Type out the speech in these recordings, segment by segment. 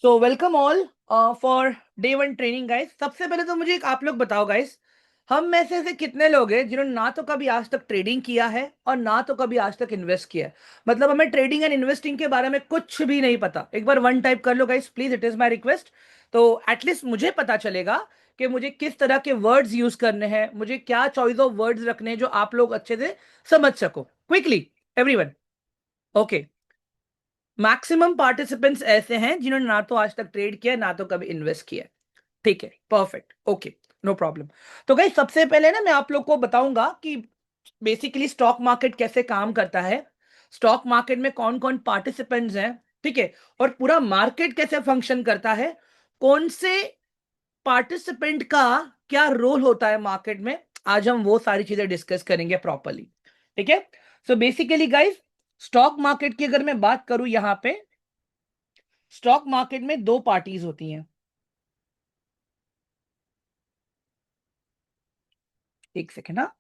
So welcome all for day one training guys. सबसे पहले तो मुझे एक आप लोग बताओ गाइस, हम में से ऐसे कितने लोग हैं जिन्होंने ना तो कभी आज तक ट्रेडिंग किया है और ना तो कभी आज तक इन्वेस्ट किया है। मतलब हमें ट्रेडिंग एंड इन्वेस्टिंग के बारे में कुछ भी नहीं पता। एक बार वन टाइप कर लो guys please, it is my request. तो एटलीस्ट मुझे पता चलेगा कि मुझे किस तरह के वर्ड्स यूज करने हैं, मुझे क्या चॉइस ऑफ वर्ड्स रखने हैं जो आप लोग अच्छे से समझ सको quickly. Everyone okay. Maximum participants ऐसे हैं जिन्होंने ना तो आज तक ट्रेड किया ना तो कभी इन्वेस्ट किया। ठीक है, परफेक्ट, ओके, नो प्रॉब्लम। तो गाइस सबसे पहले ना मैं आप लोग को बताऊंगा कि बेसिकली स्टॉक मार्केट कैसे काम करता है, स्टॉक मार्केट में कौन कौन पार्टिसिपेंट्स हैं, ठीक है, और पूरा मार्केट कैसे फंक्शन करता है, कौन से पार्टिसिपेंट का क्या रोल होता है मार्केट में। आज हम वो सारी चीजें डिस्कस करेंगे प्रॉपरली। ठीक है। So basically guys, stock market की अगर मैं बात करूं यहां पे, स्टॉक मार्केट में दो पार्टीज होती हैं। एक सेकेंड ना।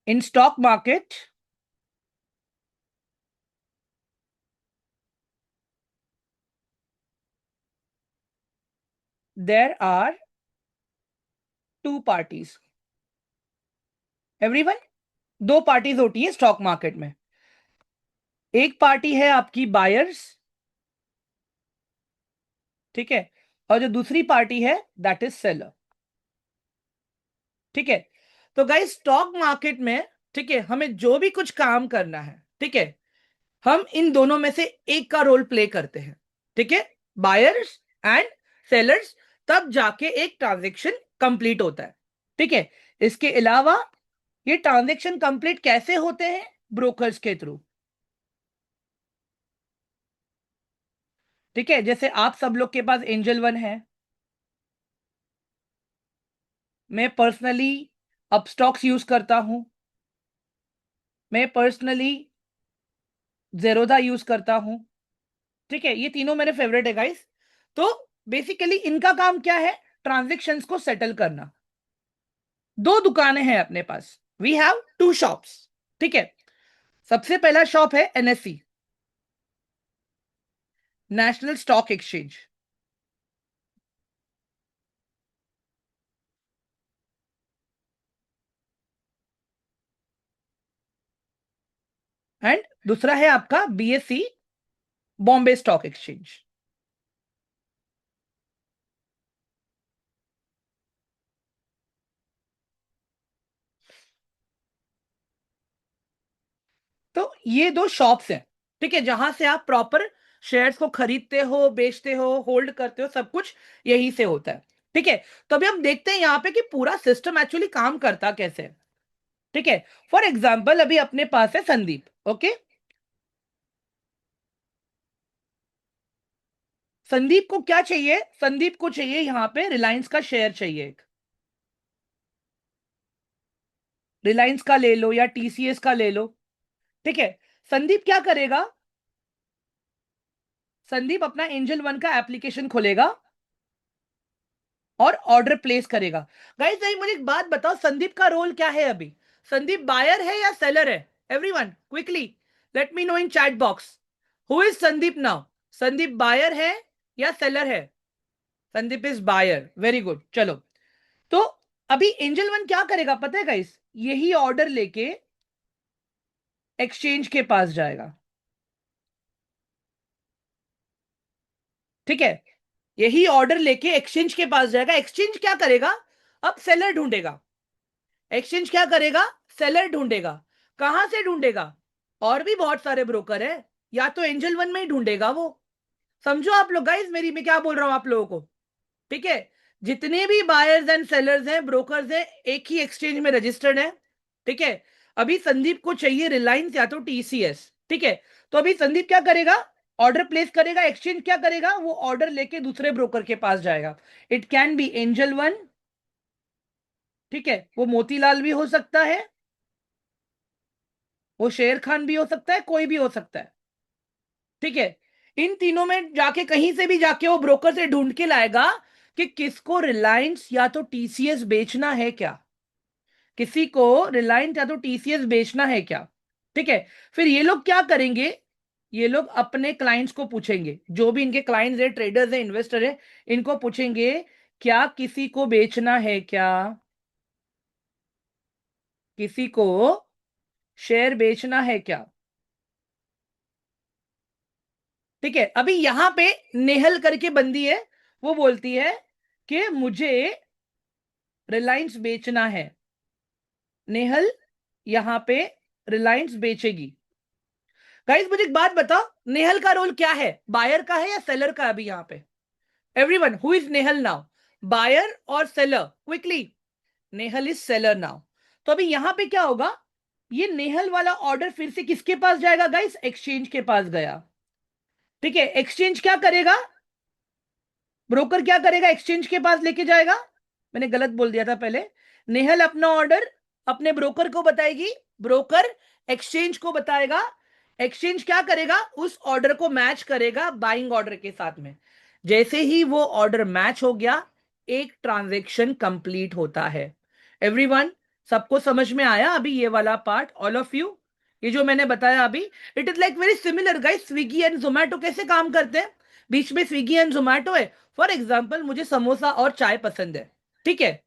In stock market there are two parties. Everyone, दो पार्टीज होती है स्टॉक मार्केट में। एक पार्टी है आपकी बायर्स, ठीक है, और जो दूसरी पार्टी है दैट इज सेलर। ठीक है। तो गाइस स्टॉक मार्केट में, ठीक है, हमें जो भी कुछ काम करना है, ठीक है, हम इन दोनों में से एक का रोल प्ले करते हैं। ठीक है, बायर्स एंड सेलर्स, तब जाके एक ट्रांजेक्शन कंप्लीट होता है। ठीक है। इसके अलावा ये ट्रांजेक्शन कंप्लीट कैसे होते हैं? ब्रोकर्स के थ्रू। ठीक है, जैसे आप सब लोग के पास एंजल वन है, मैं पर्सनली अपस्टॉक्स यूज करता हूं, मैं पर्सनली जेरोदा यूज करता हूं। ठीक है, ये तीनों मेरे फेवरेट है गाइस। तो बेसिकली इनका काम क्या है? ट्रांजेक्शन्स को सेटल करना। दो दुकानें हैं अपने पास, वी हैव टू शॉप्स। ठीक है। सबसे पहला शॉप है NSC, national stock exchange, and दूसरा है आपका बीएससी, बॉम्बे स्टॉक एक्सचेंज। तो ये दो शॉप्स हैं, ठीक है, जहां से आप प्रॉपर शेयर्स को खरीदते हो, बेचते हो, होल्ड करते हो, सब कुछ यहीं से होता है। ठीक है। तो अभी हम देखते हैं यहां पे कि पूरा सिस्टम एक्चुअली काम करता कैसे है। ठीक है। फॉर एग्जाम्पल अभी अपने पास है संदीप। ओके। संदीप को क्या चाहिए? संदीप को चाहिए यहां पे रिलायंस का शेयर चाहिए एक। रिलायंस का ले लो या टीसीएस का ले लो। ठीक है। संदीप क्या करेगा? संदीप अपना एंजल वन का एप्लीकेशन खोलेगा और ऑर्डर प्लेस करेगा। गाइस भाई मुझे एक बात बताओ, संदीप का रोल क्या है अभी? संदीप बायर है या सेलर है? Everyone quickly let me know in chat box, who is Sandeep now? Sandeep buyer है या सेलर है? Sandeep is buyer, very good. चलो, तो अभी एंजल वन क्या करेगा पता है गाइस? यही ऑर्डर लेके एक्सचेंज के पास जाएगा। ठीक है, यही ऑर्डर लेके एक्सचेंज के पास जाएगा। एक्सचेंज क्या करेगा? अब सेलर ढूंढेगा। एक्सचेंज क्या करेगा? सेलर ढूंढेगा। कहां से ढूंढेगा? और भी बहुत सारे ब्रोकर है, या तो एंजल वन में ही ढूंढेगा वो। समझो आप लोग गाइस, मेरी मैं क्या बोल रहा हूं आप लोगों को। ठीक है। जितने भी बायर्स एंड सेलर्स हैं, ब्रोकर्स हैं, एक ही एक्सचेंज में रजिस्टर्ड है। ठीक है। अभी संदीप को चाहिए रिलायंस या तो टीसीएस। ठीक है। तो अभी संदीप क्या करेगा? ऑर्डर प्लेस करेगा। एक्सचेंज क्या करेगा? वो ऑर्डर लेके दूसरे ब्रोकर के पास जाएगा। It can be angel one, ठीक है, वो मोतीलाल भी हो सकता है, वो शेर खान भी हो सकता है, कोई भी हो सकता है। ठीक है। इन तीनों में जाके कहीं से भी जाके वो ब्रोकर से ढूंढ के लाएगा कि किसको रिलायंस या तो टीसीएस बेचना है क्या, किसी को रिलायंस या तो टीसीएस बेचना है क्या। ठीक है। फिर ये लोग क्या करेंगे, ये लोग अपने क्लाइंट्स को पूछेंगे, जो भी इनके क्लाइंट्स है, ट्रेडर्स है, इन्वेस्टर है, इनको पूछेंगे क्या किसी को बेचना है क्या, किसी को शेयर बेचना है क्या। ठीक है। अभी यहां पे नेहल करके बंदी है, वो बोलती है कि मुझे रिलायंस बेचना है। नेहल यहां पे रिलायंस बेचेगी। गाइस मुझे एक बात बताओ, नेहल का रोल क्या है, बायर का है या सेलर का है अभी यहां पे। Everyone, who is Nehal now, buyer और seller, quickly. Nehal is seller now. तो अभी यहां पे क्या होगा, ये नेहल वाला ऑर्डर फिर से किसके पास जाएगा गाइस, एक्सचेंज के पास गया। ठीक है। एक्सचेंज क्या करेगा, ब्रोकर क्या करेगा, एक्सचेंज के पास लेके जाएगा। मैंने गलत बोल दिया था पहले। नेहल अपना ऑर्डर अपने ब्रोकर को बताएगी, ब्रोकर एक्सचेंज को बताएगा, एक्सचेंज क्या करेगा, उस ऑर्डर को मैच करेगा बाइंग ऑर्डर के साथ में। जैसे ही वो ऑर्डर मैच हो गया, एक ट्रांजेक्शन कंप्लीट होता है। एवरीवन, सबको समझ में आया अभी ये वाला पार्ट, ऑल ऑफ यू, ये जो मैंने बताया अभी। It is like very similar guys, Swiggy and Zomato कैसे काम करते हैं, बीच में स्विगी एंड जोमैटो है। फॉर एग्जाम्पल मुझे समोसा और चाय पसंद है, ठीक है,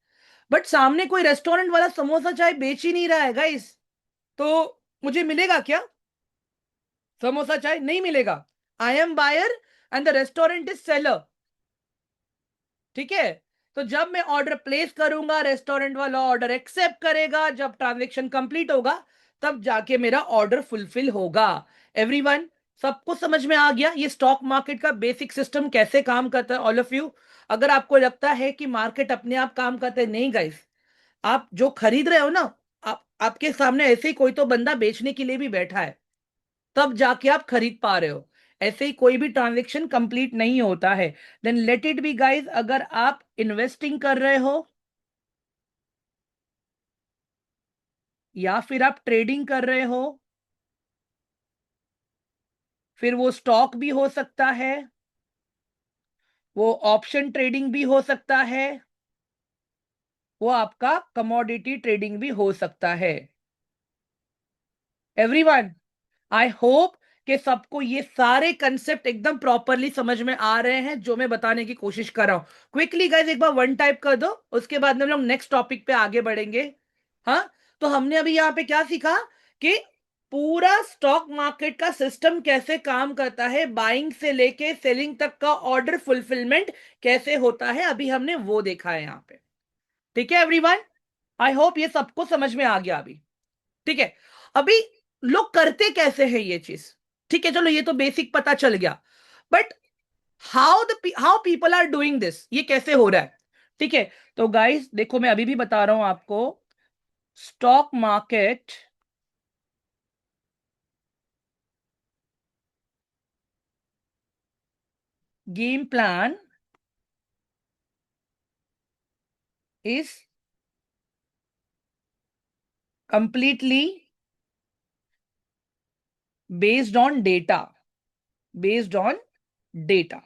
बट सामने कोई रेस्टोरेंट वाला समोसा चाय बेच ही नहीं रहा है गाइस, तो मुझे मिलेगा क्या, समोसा चाय नहीं मिलेगा। I am buyer and the restaurant is seller. ठीक है। तो जब मैं ऑर्डर प्लेस करूंगा, रेस्टोरेंट वाला ऑर्डर एक्सेप्ट करेगा, जब ट्रांजेक्शन कंप्लीट होगा, तब जाके मेरा ऑर्डर फुलफिल होगा। एवरीवन, सबको समझ में आ गया ये स्टॉक मार्केट का बेसिक सिस्टम कैसे काम करता है, ऑल ऑफ यू। अगर आपको लगता है कि मार्केट अपने आप काम करता है, नहीं गाइस, आप जो खरीद रहे हो ना, आपके सामने ऐसे ही कोई तो बंदा बेचने के लिए भी बैठा है, तब जाके आप खरीद पा रहे हो। ऐसे ही कोई भी ट्रांजेक्शन कंप्लीट नहीं होता है। Then let it be guys, अगर आप इन्वेस्टिंग कर रहे हो या फिर आप ट्रेडिंग कर रहे हो, फिर वो स्टॉक भी हो सकता है, वो ऑप्शन ट्रेडिंग भी हो सकता है, वो आपका कमोडिटी ट्रेडिंग भी हो सकता है। एवरीवन, आई होप कि सबको ये सारे कंसेप्ट एकदम प्रॉपरली समझ में आ रहे हैं जो मैं बताने की कोशिश कर रहा हूं। क्विकली गाइस एक बार वन टाइप कर दो, उसके बाद में हम लोग नेक्स्ट टॉपिक पे आगे बढ़ेंगे। हाँ, तो हमने अभी यहाँ पे क्या सीखा कि पूरा स्टॉक मार्केट का सिस्टम कैसे काम करता है, बाइंग से लेके सेलिंग तक का ऑर्डर फुलफिलमेंट कैसे होता है, अभी हमने वो देखा है यहाँ पे। ठीक है एवरीवन, आई होप ये सबको समझ में आ गया अभी। ठीक है। अभी लोग करते कैसे हैं ये चीज, ठीक है, चलो ये तो बेसिक पता चल गया, but how people are doing this, ये कैसे हो रहा है। ठीक है। तो गाइस देखो, मैं अभी भी बता रहा हूं आपको, stock market game plan is completely based on data, based on data.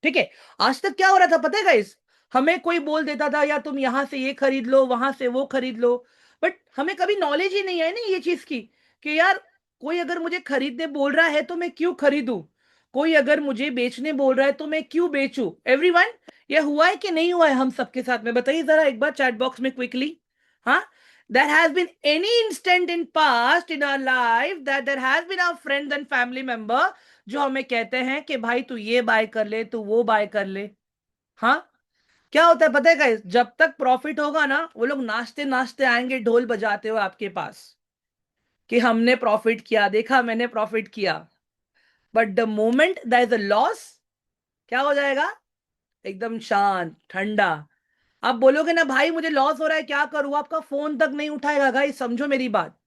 ठीक है। आज तक क्या हो रहा था पता है गाइस, हमें कोई बोल देता था या तुम यहां से ये खरीद लो, वहां से वो खरीद लो, बट हमें कभी नॉलेज ही नहीं है ना ये चीज की, कि यार कोई अगर मुझे खरीदने बोल रहा है तो मैं क्यों खरीदूं, कोई अगर मुझे बेचने बोल रहा है तो मैं क्यों बेचूं। एवरीवन, ये हुआ है कि नहीं हुआ है हम सबके साथ में, बताइए जरा एक बार चैट बॉक्स में क्विकली। हाँ, there has been any instant in past in our life that there has been our friends and family member जो हमें कहते हैं कि भाई तू ये बाय कर ले, तू वो बाय कर ले। हाँ, क्या होता है पता है गाइस, जब तक प्रॉफिट होगा ना, वो लोग नाचते नाचते आएंगे ढोल बजाते हुए आपके पास कि हमने प्रॉफिट किया, देखा मैंने प्रॉफिट किया। But the moment that is a loss, क्या हो जाएगा, एकदम शांत ठंडा। आप बोलोगे ना भाई मुझे लॉस हो रहा है क्या करूं, आपका फोन तक नहीं उठाएगा गाइस, समझो मेरी बात।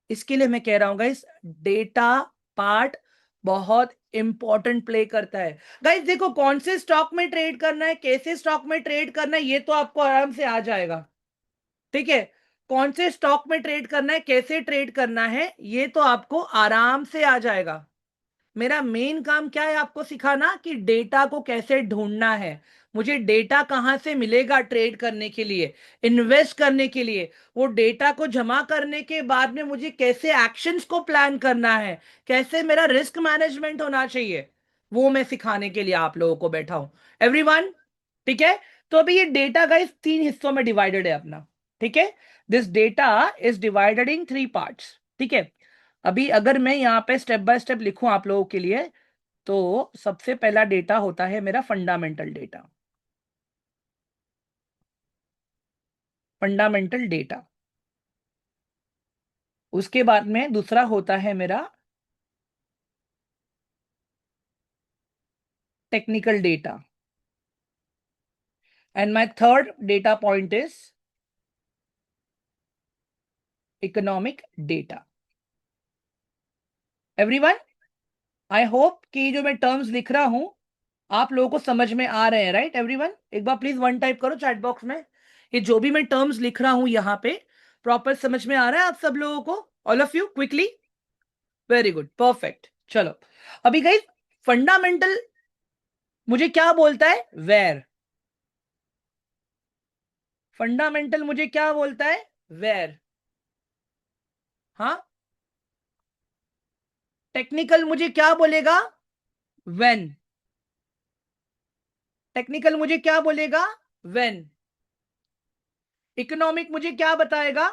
इसके लिए मैं कह रहा हूं गाइस, डेटा पार्ट बहुत इंपॉर्टेंट प्ले करता है। गाइस देखो, कौन से स्टॉक में ट्रेड करना है, कैसे स्टॉक में ट्रेड करना है, ये तो आपको आराम से आ जाएगा। ठीक है। कौन से स्टॉक में ट्रेड करना है, कैसे ट्रेड करना है, ये तो आपको आराम से आ जाएगा। मेरा मेन काम क्या है आपको सिखाना कि डेटा को कैसे ढूंढना है, मुझे डेटा कहां से मिलेगा ट्रेड करने के लिए, इन्वेस्ट करने के लिए, वो डेटा को जमा करने के बाद में मुझे कैसे एक्शंस को प्लान करना है, कैसे मेरा रिस्क मैनेजमेंट होना चाहिए, वो मैं सिखाने के लिए आप लोगों को बैठा हूं। एवरीवन, ठीक है? तो अभी ये डेटा गाइस 3 हिस्सों में डिवाइडेड है अपना, ठीक है? This data is divided in 3 parts, ठीक है? अभी अगर मैं यहाँ पे स्टेप बाय स्टेप लिखूं आप लोगों के लिए, तो सबसे पहला डेटा होता है मेरा फंडामेंटल डेटा। Fundamental data. उसके बाद में दूसरा होता है मेरा technical data. And my third data point is economic data. Everyone, I hope कि जो मैं टर्म्स लिख रहा हूं आप लोगों को समझ में आ रहे हैं, राइट? एवरीवन, एक बार प्लीज वन टाइप करो चैट बॉक्स में, ये जो भी मैं टर्म्स लिख रहा हूं यहाँ पे प्रॉपर समझ में आ रहा है आप सब लोगों को? All of you quickly. Very good, perfect. चलो, अभी गई फंडामेंटल मुझे क्या बोलता है? वेयर। फंडामेंटल मुझे क्या बोलता है? वेयर। हाँ। टेक्निकल मुझे क्या बोलेगा? व्हेन। टेक्निकल मुझे क्या बोलेगा? व्हेन। इकोनॉमिक मुझे क्या बताएगा?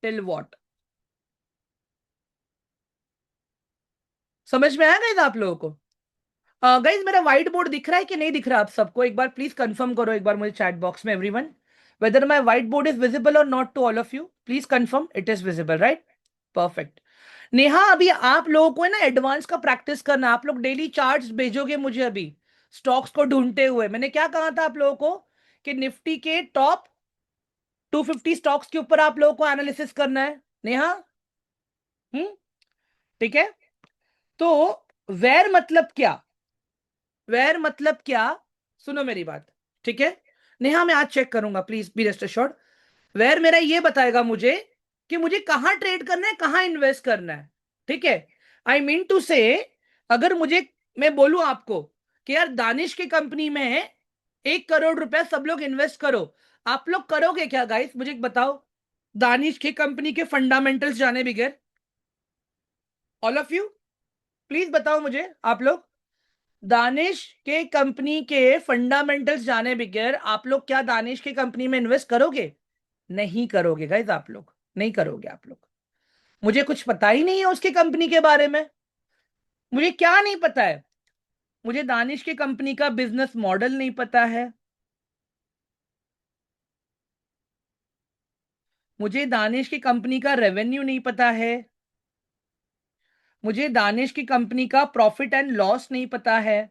Till what. समझ में आया गाइस आप लोगों को? गाइस मेरा व्हाइट बोर्ड दिख रहा है कि नहीं दिख रहा आप सबको? एक बार प्लीज कंफर्म करो एक बार मुझे चैट बॉक्स में everyone, whether my white board is visible और not to all of you. Please confirm it is visible, right? Perfect. Neha, अभी आप लोगों को है ना एडवांस का प्रैक्टिस करना, आप लोग डेली चार्ट्स भेजोगे मुझे अभी स्टॉक्स को ढूंढते हुए। मैंने क्या कहा था आप लोगों को कि निफ्टी के टॉप 250 स्टॉक्स के ऊपर आप लोगों को एनालिसिस करना है, नेहा? हम्म, ठीक है? तो वेर मतलब क्या? वेर मतलब क्या? सुनो मेरी बात, ठीक है? नेहा, मैं आज चेक करूंगा, please be rest assured. Where मेरा ये बताएगा मुझे कि मुझे कहां ट्रेड करना है, कहां इन्वेस्ट करना है, ठीक है? आई मीन टू से, अगर मुझे, मैं बोलूं आपको कि यार दानिश की कंपनी में 1 करोड़ रुपया सब लोग इन्वेस्ट करो, आप लोग करोगे क्या गाइस? मुझे बताओ, दानिश की कंपनी के फंडामेंटल्स जाने बगैर। ऑल ऑफ यू प्लीज बताओ मुझे आप लोग, दानिश के कंपनी के फंडामेंटल्स जाने बगैर आप लोग क्या दानिश की कंपनी में इन्वेस्ट करोगे? नहीं करोगे गाइस, आप लोग नहीं करोगे आप लोग। मुझे कुछ पता ही नहीं है उसकी कंपनी के बारे में। मुझे क्या नहीं पता है? मुझे दानिश की कंपनी का बिजनेस मॉडल नहीं पता है, मुझे दानिश की कंपनी का रेवेन्यू नहीं पता है, मुझे दानिश की कंपनी का प्रॉफिट एंड लॉस नहीं पता है,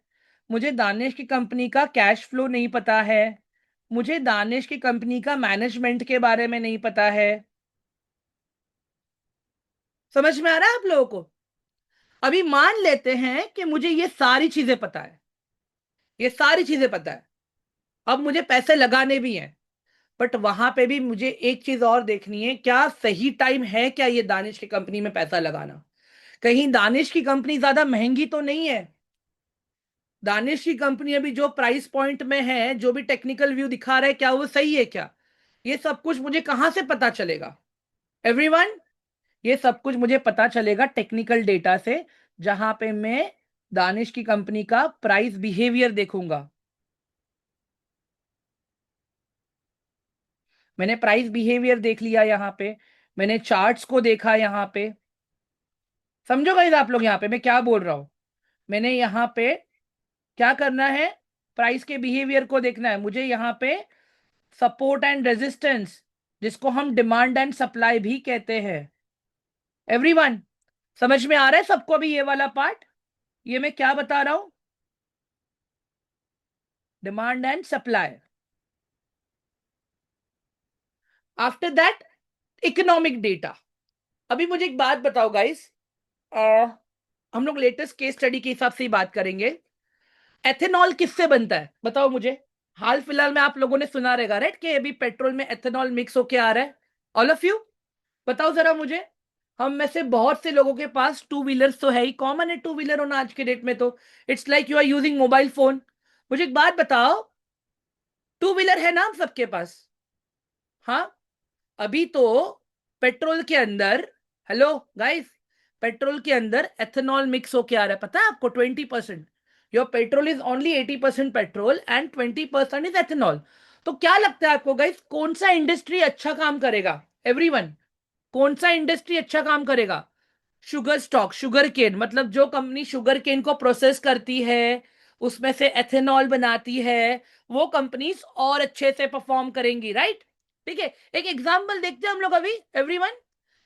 मुझे दानिश की कंपनी का कैश फ्लो नहीं पता है, मुझे दानिश की कंपनी का मैनेजमेंट के बारे में नहीं पता है। समझ में आ रहा है आप लोगों को? अभी मान लेते हैं कि मुझे ये सारी चीजें पता है, ये सारी चीजें पता है, अब मुझे पैसे लगाने भी हैं, बट वहां पे भी मुझे एक चीज और देखनी है, क्या सही टाइम है क्या ये दानिश की कंपनी में पैसा लगाना? कहीं दानिश की कंपनी ज्यादा महंगी तो नहीं है? दानिश की कंपनी अभी जो प्राइस पॉइंट में है, जो भी टेक्निकल व्यू दिखा रहा है, क्या वो सही है क्या? ये सब कुछ मुझे कहां से पता चलेगा एवरीवन? ये सब कुछ मुझे पता चलेगा टेक्निकल डेटा से, जहां पे मैं दानिश की कंपनी का प्राइस बिहेवियर देखूंगा। मैंने प्राइस बिहेवियर देख लिया यहां पे, मैंने चार्ट्स को देखा यहां पे। समझो गाइस आप लोग यहां पे मैं क्या बोल रहा हूं? मैंने यहां पे क्या करना है? प्राइस के बिहेवियर को देखना है मुझे यहां पे। सपोर्ट एंड रेजिस्टेंस, जिसको हम डिमांड एंड सप्लाई भी कहते हैं। एवरीवन, समझ में आ रहा है सबको अभी ये वाला पार्ट? ये मैं क्या बता रहा हूं? Demand and supply. After that economic data. अभी मुझे एक बात बताओ गाइस, हम लोग लेटेस्ट केस स्टडी के हिसाब से ही बात करेंगे। एथेनॉल किससे बनता है बताओ मुझे? हाल फिलहाल में आप लोगों ने सुना रहेगा राइट कि अभी पेट्रोल में एथेनॉल मिक्स होके आ रहा है। ऑल ऑफ यू बताओ जरा मुझे, हम में से बहुत से लोगों के पास टू व्हीलर्स तो है ही, कॉमन है टू व्हीलर होना आज के डेट में तो। It's like you are using mobile phone. मुझे एक बात बताओ, टू व्हीलर है ना आप सबके पास? हाँ। अभी तो पेट्रोल के अंदर, हेलो गाइस, पेट्रोल के अंदर एथेनॉल मिक्स होके आ रहा है, पता है आपको? 20%। Your petrol is only 80% petrol and 20% is ethanol. तो क्या लगता है आपको गाइस, कौन सा इंडस्ट्री अच्छा काम करेगा? एवरीवन, कौन सा इंडस्ट्री अच्छा काम करेगा? शुगर स्टॉक, शुगर केन, मतलब जो कंपनी शुगर केन को प्रोसेस करती है, उसमें से एथेनॉल बनाती है, वो कंपनीज और अच्छे से परफॉर्म करेंगी, राइट? ठीक है, एक एग्जांपल देखते हैं हम लोग अभी। Everyone,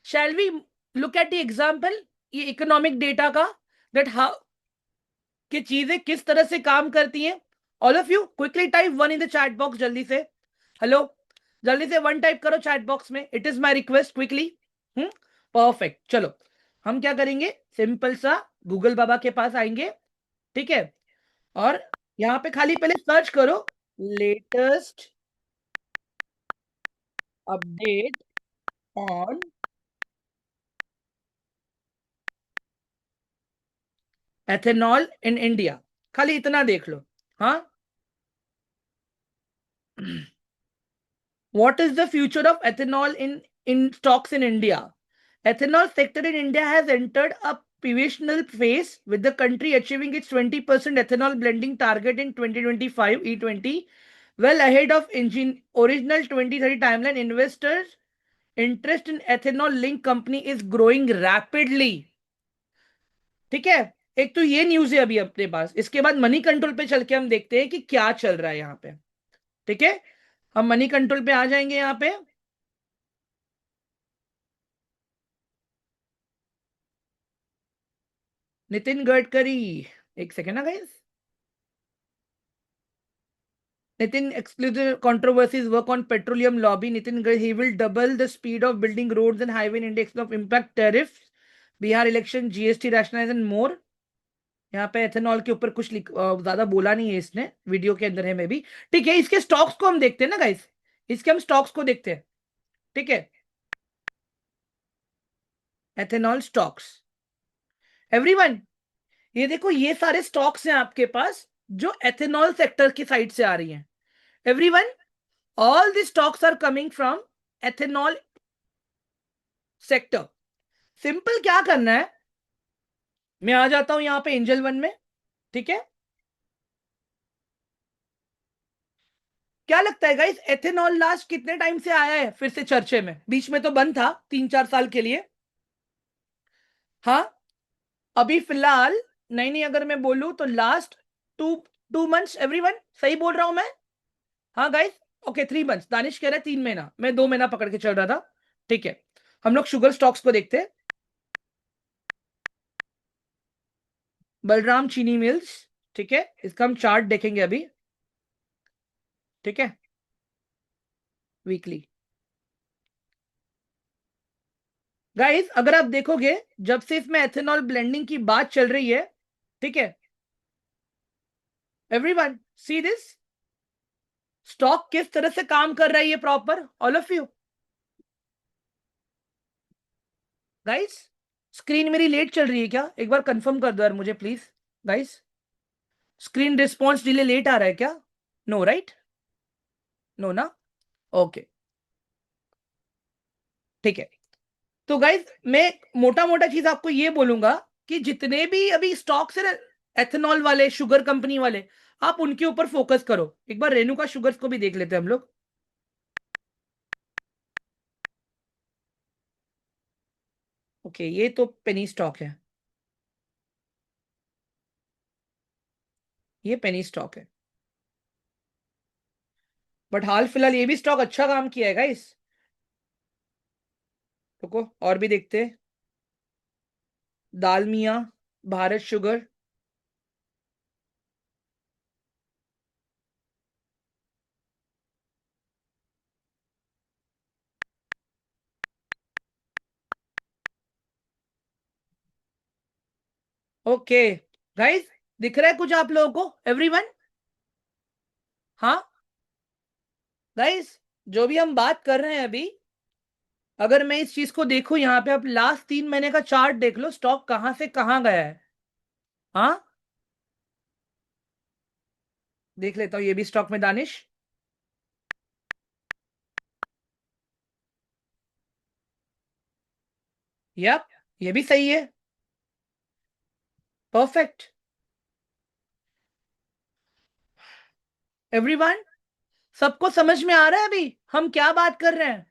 shall we look at the example, ये इकोनॉमिक डेटा का, दैट हाउ कि चीजें किस तरह से काम करती हैं। All of you quickly type one in the chat box, जल्दी से। हेलो, जल्दी से वन टाइप करो चैट बॉक्स में, it is my request, quickly. Hmm, perfect. चलो, हम क्या करेंगे, सिंपल सा गूगल बाबा के पास आएंगे, ठीक है? और यहाँ पे खाली पहले सर्च करो, latest update on ethanol in India, खाली इतना देख लो। हाँ। What is the future of ethanol in stocks in India? Ethanol sector in India has entered a pivotal phase with the country achieving its 20% ethanol blending target in 2025 E20, well ahead of original 2030 timeline. Investors' interest in ethanol linked company is growing rapidly. ठीक है, एक तो ये news है अभी अपने पास। इसके बाद मनी कंट्रोल पे चल के हम देखते हैं कि क्या चल रहा है यहाँ पे। ठीक है, हम मनी कंट्रोल पे आ जाएंगे यहाँ पे। नितिन गडकरी, एक सेकेंड ना guys. Nitin exclusive controversies work on petroleum lobby. Nitin he will double the speed of building roads and highway index of impact tariffs. Bihar election, GST rationalisation more. यहाँ पे एथेनॉल के ऊपर कुछ ज्यादा बोला नहीं है इसने, वीडियो के अंदर है में भी। ठीक है, इसके स्टॉक्स को हम देखते हैं ना गाइस, इसके हम स्टॉक्स को देखते हैं। ठीक है, एथेनॉल स्टॉक्स, एवरीवन, ये देखो, ये सारे स्टॉक्स हैं आपके पास जो एथेनॉल सेक्टर की साइड से आ रही हैं। Everyone, all the stocks are coming from ethanol sector. Simple क्या करना है, मैं आ जाता हूं यहां पे एंजल वन में। ठीक है, क्या लगता है गाइस, एथेनॉल लास्ट कितने टाइम से आया है फिर से चर्चे में? बीच में तो बंद था 3-4 साल के लिए। हाँ, अभी फिलहाल, नहीं नहीं, अगर मैं बोलूं तो लास्ट टू 2 मंथ्स। एवरीवन, सही बोल रहा हूं मैं? हाँ गाइस, ओके, 3 मंथ्स। दानिश कह रहा है 3 महीना, मैं 2 महीना पकड़ के चल रहा था। ठीक है, हम लोग शुगर स्टॉक्स को देखते हैं। बलराम चीनी मिल्स, ठीक है, इसका हम चार्ट देखेंगे अभी। ठीक है, वीकली। गाइस, अगर आप देखोगे, जब से इसमें एथेनॉल ब्लेंडिंग की बात चल रही है, ठीक है, एवरीवन सी दिस, स्टॉक किस तरह से काम कर रहा है ये proper, all of you guys. Screen मेरी लेट चल रही है क्या? एक बार कंफर्म कर दो यार मुझे please guys. Screen response delay late आ रहा है क्या? No right? नो ना? ओके, ठीक है। तो गाइज, मैं मोटा मोटा चीज आपको ये बोलूंगा कि जितने भी अभी स्टॉक्स है ना, एथेनॉल वाले, शुगर कंपनी वाले, आप उनके ऊपर फोकस करो। एक बार रेणुका शुगर्स को भी देख लेते हैं हम लोग। ओके, ये तो पेनी स्टॉक है, ये पेनी स्टॉक है। बट हाल फिलहाल ये भी स्टॉक अच्छा काम किया है गाइस। रुको और भी देखते हैं। Dalmia, Bharat sugar. Okay guys, दिख रहा है कुछ आप लोगों को, एवरीवन? हाँ गाइस, जो भी हम बात कर रहे हैं अभी, अगर मैं इस चीज को देखूं, यहाँ पे आप लास्ट 3 महीने का चार्ट देख लो, स्टॉक कहां से कहां गया है। हाँ, देख लेता हूँ ये भी स्टॉक में, दानिश। यप, ये भी सही है। परफेक्ट। एवरीवन, सबको समझ में आ रहा है अभी हम क्या बात कर रहे हैं?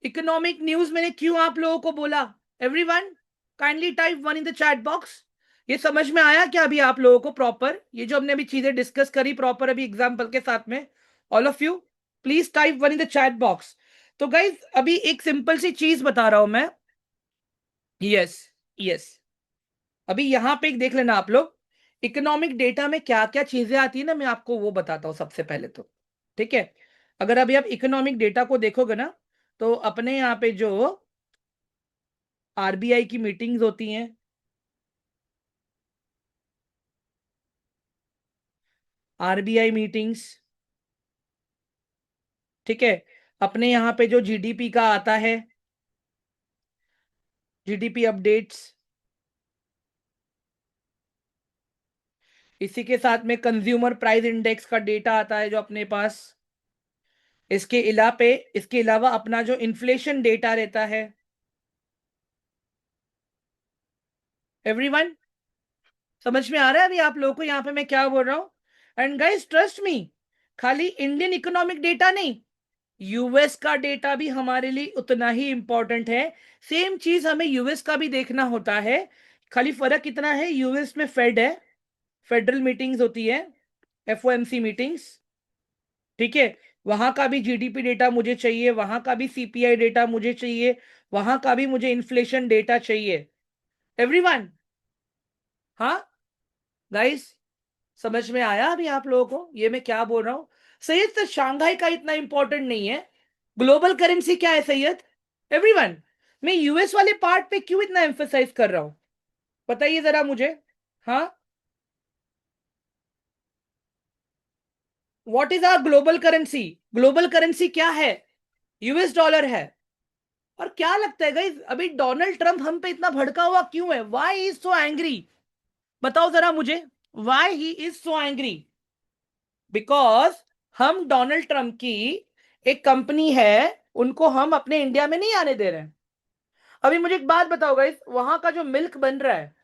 इकोनॉमिक न्यूज मैंने क्यों आप लोगों को बोला? Everyone, kindly type one in the chat box. ये समझ में आया क्या अभी आप लोगों को प्रॉपर, ये जो हमने अभी चीजें डिस्कस करी प्रॉपर अभी एग्जांपल के साथ में? All of you, please type one in the chat box. तो गाइज अभी एक सिंपल सी चीज बता रहा हूं मैं। Yes, yes. अभी यहां पे एक देख लेना आप लोग, इकोनॉमिक डेटा में क्या क्या चीजें आती है ना, मैं आपको वो बताता हूं सबसे पहले तो। ठीक है, अगर अभी आप इकोनॉमिक डेटा को देखोगे ना, तो अपने यहाँ पे जो आरबीआई की मीटिंग्स होती हैं, आरबीआई मीटिंग्स, ठीक है, अपने यहाँ पे जो जीडीपी का आता है, जीडीपी अपडेट्स, इसी के साथ में कंज्यूमर प्राइस इंडेक्स का डेटा आता है जो अपने पास। इसके अलावा अपना जो इन्फ्लेशन डेटा रहता है। एवरीवन, समझ में आ रहा है अभी आप लोगों को यहाँ पे मैं क्या बोल रहा हूँ? एंड गाइस ट्रस्ट मी, खाली इंडियन इकोनॉमिक डेटा नहीं, यूएस का डेटा भी हमारे लिए उतना ही इंपॉर्टेंट है। सेम चीज हमें यूएस का भी देखना होता है। खाली फर्क इतना है, यूएस में फेड है, फेडरल मीटिंग्स होती है, एफओएमसी मीटिंग्स। ठीक है, वहां का भी जीडीपी डेटा मुझे चाहिए, वहां का भी सीपीआई डेटा मुझे चाहिए, वहां का भी मुझे इन्फ्लेशन डेटा चाहिए। एवरीवन, हाँ गाइस, समझ में आया अभी आप लोगों को ये मैं क्या बोल रहा हूँ? सैयद तो शांघाई का इतना इंपॉर्टेंट नहीं है। ग्लोबल करेंसी क्या है सैयद? एवरीवन, मैं यूएस वाले पार्ट पे क्यों इतना एम्फेसाइज कर रहा हूं, बताइए जरा मुझे। हाँ, what is our global currency? Global currency क्या है? यूएस डॉलर है। और क्या लगता है गाइस, अभी डोनाल्ड ट्रंप हम पे इतना भड़का हुआ क्यों है? Why is so angry? बताओ जरा मुझे, why he is so angry? Because हम डोनाल्ड ट्रंप की एक कंपनी है, उनको हम अपने इंडिया में नहीं आने दे रहे हैं। अभी मुझे एक बात बताओ गाइस, वहां का जो मिल्क बन रहा है,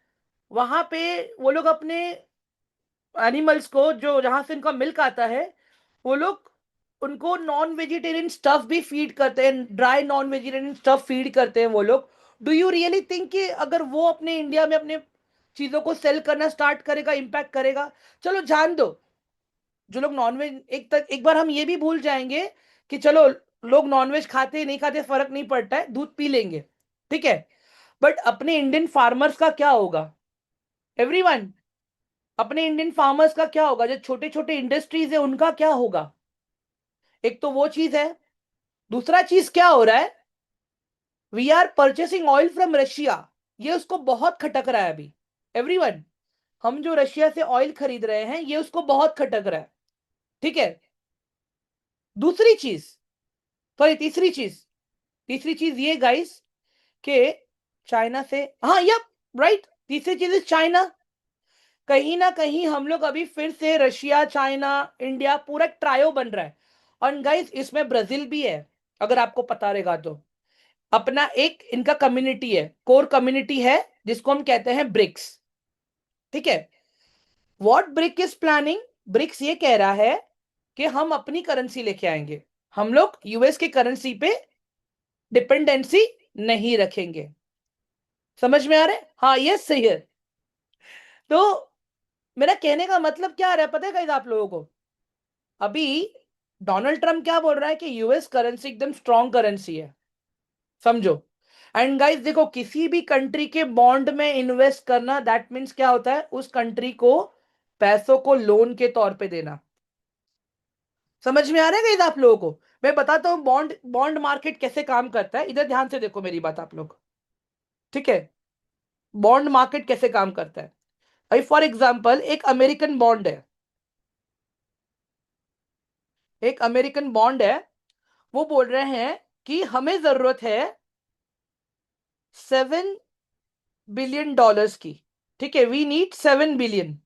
वहां पे वो लोग अपने एनिमल्स को, जो जहां से इनका मिल्क आता है, वो लोग उनको नॉन वेजिटेरियन स्टफ भी फीड करते हैं, dry non vegetarian stuff feed करते हैं वो लोग। डू यू रियली थिंक कि अगर वो अपने इंडिया में अपने चीजों को सेल करना स्टार्ट करेगा, इंपैक्ट करेगा? चलो जान दो, जो लोग नॉनवेज, एक बार हम ये भी भूल जाएंगे कि चलो लोग नॉनवेज खाते नहीं खाते फर्क नहीं पड़ता है, दूध पी लेंगे, ठीक है। बट अपने इंडियन फार्मर्स का क्या होगा? एवरीवन, अपने इंडियन फार्मर्स का क्या होगा? जो छोटे छोटे इंडस्ट्रीज है उनका क्या होगा? एक तो वो चीज है। दूसरा चीज क्या हो रहा है, we are purchasing oil from Russia, ये उसको बहुत खटक रहा है अभी। एवरीवन, हम जो रशिया से ऑयल खरीद रहे हैं ये उसको बहुत खटक रहा है, ठीक है। दूसरी चीज, सॉरी तीसरी चीज ये गाइस, कि चाइना से, हाँ यप, राइट, तीसरी चीज इज चाइना। कहीं ना कहीं हम लोग अभी फिर से रशिया, चाइना, इंडिया पूरा ट्रायो बन रहा है। और गाइस इसमें ब्राजील भी है, अगर आपको पता रहेगा तो। अपना एक इनका कम्युनिटी है, कोर कम्युनिटी है, जिसको हम कहते हैं ब्रिक्स, ठीक है। What BRIC is planning? BRICS ये कह रहा है कि हम अपनी करेंसी लेके आएंगे, हम लोग यूएस की करेंसी पे डिपेंडेंसी नहीं रखेंगे। समझ में आ रहा है? हाँ, ये सही है। तो मेरा कहने का मतलब क्या आ रहा है पता है गाइस आप लोगों को? अभी डोनाल्ड ट्रंप क्या बोल रहा है कि यूएस करेंसी एकदम स्ट्रॉन्ग करेंसी है, समझो। एंड गाइस देखो, किसी भी कंट्री के बॉन्ड में इन्वेस्ट करना, दैट मीन्स क्या होता है, उस कंट्री को पैसों को लोन के तौर पे देना। समझ में आ रहा है गाइस आप लोगों को? मैं बताता हूं बॉन्ड बॉन्ड मार्केट कैसे काम करता है, इधर ध्यान से देखो मेरी बात आप लोग, ठीक है। बॉन्ड मार्केट कैसे काम करता है, भाई फॉर एग्जांपल एक अमेरिकन बॉन्ड है, एक अमेरिकन बॉन्ड है, वो बोल रहे हैं कि हमें जरूरत है $7 बिलियन की। ठीक है, वी नीड 7 बिलियन।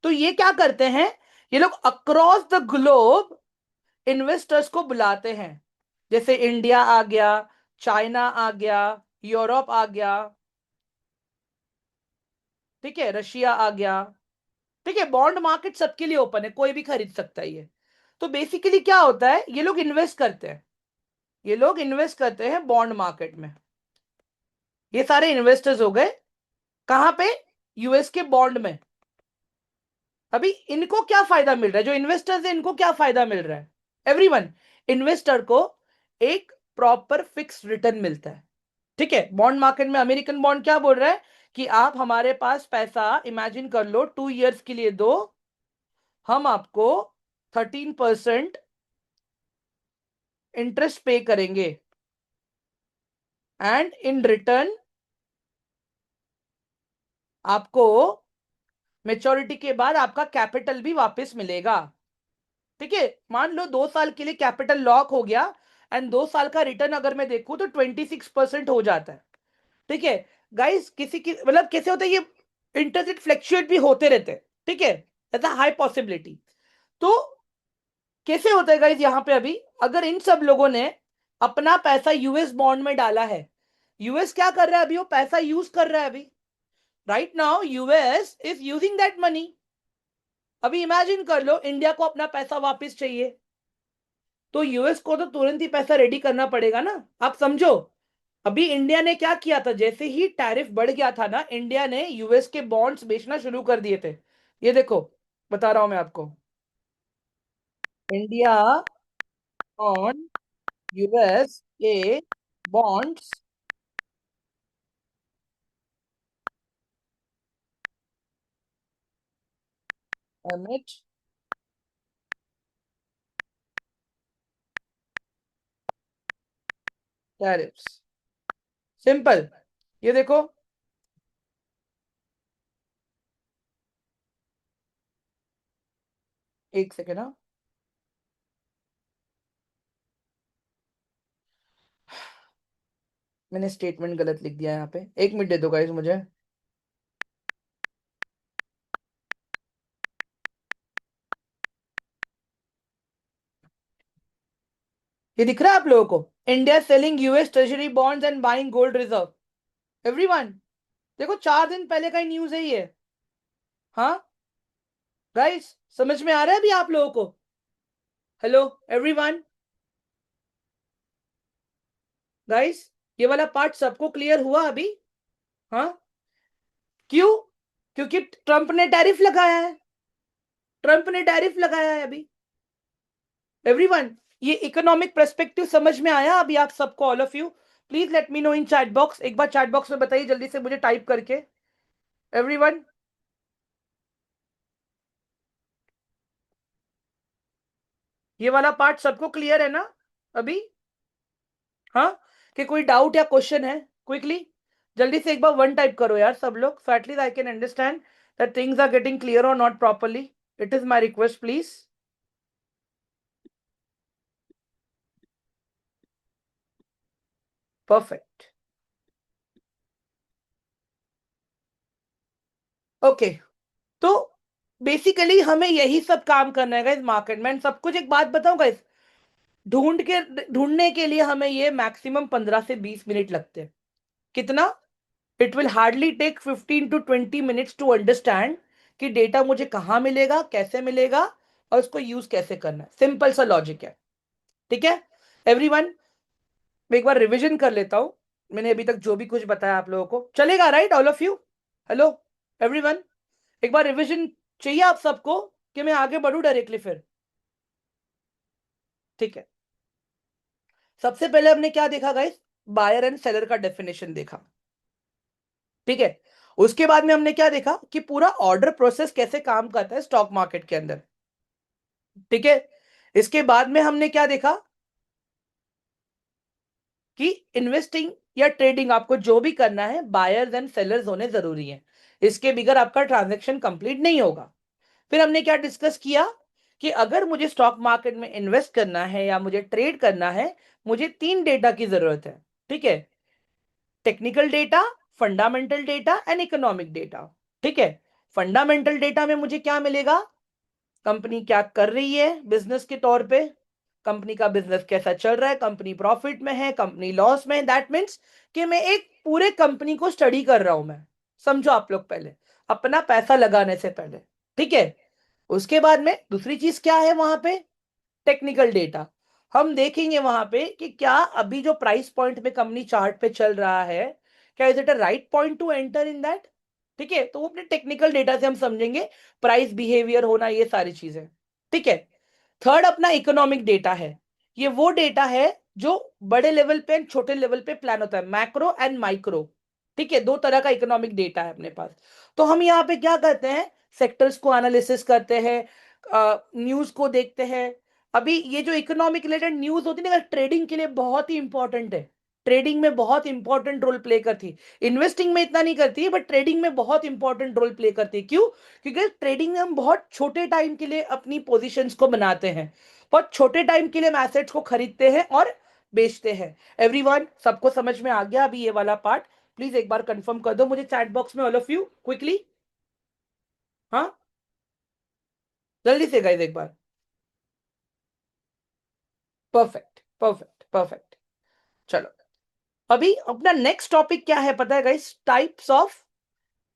तो ये क्या करते हैं, ये लोग अक्रॉस द ग्लोब इन्वेस्टर्स को बुलाते हैं। जैसे इंडिया आ गया, चाइना आ गया, यूरोप आ गया, ठीक है, रशिया आ गया। ठीक है, बॉन्ड मार्केट सबके लिए ओपन है, कोई भी खरीद सकता है ये। तो बेसिकली क्या होता है, ये लोग इन्वेस्ट करते हैं, ये लोग इन्वेस्ट करते हैं बॉन्ड मार्केट में। ये सारे इन्वेस्टर्स हो गए कहां पे, यूएस के बॉन्ड में। अभी इनको क्या फायदा मिल रहा है, जो इन्वेस्टर्स है इनको क्या फायदा मिल रहा है, एवरीवन, इन्वेस्टर को एक प्रॉपर फिक्स रिटर्न मिलता है। ठीक है, बॉन्ड मार्केट में अमेरिकन बॉन्ड क्या बोल रहा है कि आप हमारे पास पैसा इमेजिन कर लो 2 इयर्स के लिए दो, हम आपको 13% इंटरेस्ट पे करेंगे, एंड इन रिटर्न आपको मेच्योरिटी के बाद आपका कैपिटल भी वापस मिलेगा। ठीक है, मान लो 2 साल के लिए कैपिटल लॉक हो गया, एंड 2 साल का रिटर्न अगर मैं देखूं तो 26% हो जाता है। ठीक है गाइस, किसी की मतलब कैसे होता है ये, इंटरेस्ट रेट फ्लक्चुएट भी होते रहते हैं। ठीक है, ऐसा हाई पॉसिबिलिटी। तो कैसे होता है गाइस, यहां पे अभी अगर इन सब लोगों ने अपना पैसा यूएस बॉन्ड में डाला है, यूएस क्या कर रहा है अभी, वो पैसा यूज कर रहा है अभी। Right now US is using that money. अभी इमेजिन कर लो इंडिया को अपना पैसा वापस चाहिए, तो यूएस को तो तुरंत ही पैसा रेडी करना पड़ेगा ना। आप समझो, अभी इंडिया ने क्या किया था, जैसे ही टैरिफ बढ़ गया था ना, इंडिया ने यूएस के बॉन्ड्स बेचना शुरू कर दिए थे। ये देखो, बता रहा हूं मैं आपको, India on US A bonds emit tariffs. Simple, ये देखो, एक सेकेंड। हाँ, मैंने स्टेटमेंट गलत लिख दिया यहाँ पे, 1 मिनट दे दो गाइस मुझे। ये दिख रहा है आप लोगों को, India selling US treasury bonds and buying gold reserve. Everyone, देखो 4 दिन पहले का ही न्यूज है ये। हाँ गाइस, समझ में आ रहा है अभी आप लोगों को, हेलो एवरीवन, गाइस, ये वाला पार्ट सबको क्लियर हुआ अभी। हाँ, क्यों, क्योंकि ट्रंप ने टैरिफ लगाया है, ट्रंप ने टैरिफ लगाया है अभी। एवरीवन, ये इकोनॉमिक पर्सपेक्टिव समझ में आया अभी आप सबको, all of you? Please let me know in chat box, एक बार चैट बॉक्स में बताइए जल्दी से मुझे टाइप करके, एवरीवन। ये वाला पार्ट सबको क्लियर है ना अभी? हाँ, कि कोई डाउट या क्वेश्चन है, क्विकली जल्दी से एक बार वन टाइप करो यार सब लोग, so at least I can understand that things are getting clear और not properly. It is my request please. Perfect, okay. तो बेसिकली हमें यही सब काम करना है गाइस मार्केट में, सब कुछ। एक बात बताऊं गाइस, ढूंढने के लिए हमें ये मैक्सिमम 15 से 20 मिनट लगते हैं। कितना, it will hardly take 15 to 20 minutes to understand कि डेटा मुझे कहां मिलेगा, कैसे मिलेगा, और उसको यूज कैसे करना है। सिंपल सा लॉजिक है। ठीक है एवरीवन, मैं एक बार रिवीजन कर लेता हूं, मैंने अभी तक जो भी कुछ बताया आप लोगों को चलेगा, right all of you? Hello everyone, एक बार रिवीजन चाहिए आप सबको कि मैं आगे बढ़ूं डायरेक्टली फिर? ठीक है, सबसे पहले हमने क्या देखा गाइस, बायर एंड सेलर का डेफिनेशन देखा। ठीक है, उसके बाद में हमने क्या देखा कि पूरा ऑर्डर प्रोसेस कैसे काम करता है स्टॉक मार्केट के अंदर। ठीक है, इसके बाद में हमने क्या देखा कि इन्वेस्टिंग या ट्रेडिंग आपको जो भी करना है, बायर्स एंड सेलर्स होने जरूरी है, इसके बगैर आपका ट्रांजेक्शन कंप्लीट नहीं होगा। फिर हमने क्या डिस्कस किया कि अगर मुझे स्टॉक मार्केट में इन्वेस्ट करना है या मुझे ट्रेड करना है, मुझे तीन डेटा की जरूरत है। ठीक है, technical data, fundamental data and economic data. ठीक है, फंडामेंटल डेटा में मुझे क्या मिलेगा, कंपनी क्या कर रही है बिजनेस के तौर पे, कंपनी का बिजनेस कैसा चल रहा है, कंपनी प्रॉफिट में है, कंपनी लॉस में है। दैट मीन्स कि मैं एक पूरे कंपनी को स्टडी कर रहा हूं मैं। समझो आप लोग, पहले अपना पैसा लगाने से पहले। ठीक है, उसके बाद में दूसरी चीज क्या है वहां पे, टेक्निकल डेटा। हम देखेंगे वहां पे कि क्या अभी जो प्राइस पॉइंट पे कंपनी चार्ट पे चल रहा है, क्या is it a right point two enter in that. ठीक है, तो वो अपने टेक्निकल डेटा से हम समझेंगे प्राइस बिहेवियर होना, ये सारी चीजें। ठीक है, थर्ड अपना इकोनॉमिक डेटा है। ये वो डेटा है जो बड़े लेवल पे एंड छोटे लेवल पे प्लान होता है, मैक्रो एंड माइक्रो। ठीक है, दो तरह का इकोनॉमिक डेटा है अपने पास। तो हम यहाँ पे क्या करते हैं, सेक्टर्स को एनालिसिस करते हैं, न्यूज को देखते हैं। अभी ये जो इकोनॉमिक रिलेटेड न्यूज होती है ना, ट्रेडिंग के लिए बहुत ही इंपॉर्टेंट है। ट्रेडिंग में बहुत इंपॉर्टेंट रोल प्ले करती है, इन्वेस्टिंग में इतना नहीं करती है, बट ट्रेडिंग में बहुत इंपॉर्टेंट रोल प्ले करती है। क्यों? क्योंकि ट्रेडिंग में हम बहुत छोटे टाइम के लिए अपनी पोजीशंस को बनाते हैं, बहुत छोटे टाइम के लिए हम एसेट्स को खरीदते हैं और बेचते हैं। एवरीवन, सबको समझ में आ गया अभी ये वाला पार्ट? प्लीज एक बार कंफर्म कर दो मुझे चैट बॉक्स में, ऑल ऑफ यू क्विकली। हाँ, जल्दी से गाइस एक बार। Perfect perfect perfect. चलो, अभी अपना नेक्स्ट टॉपिक क्या है पता है guys, types of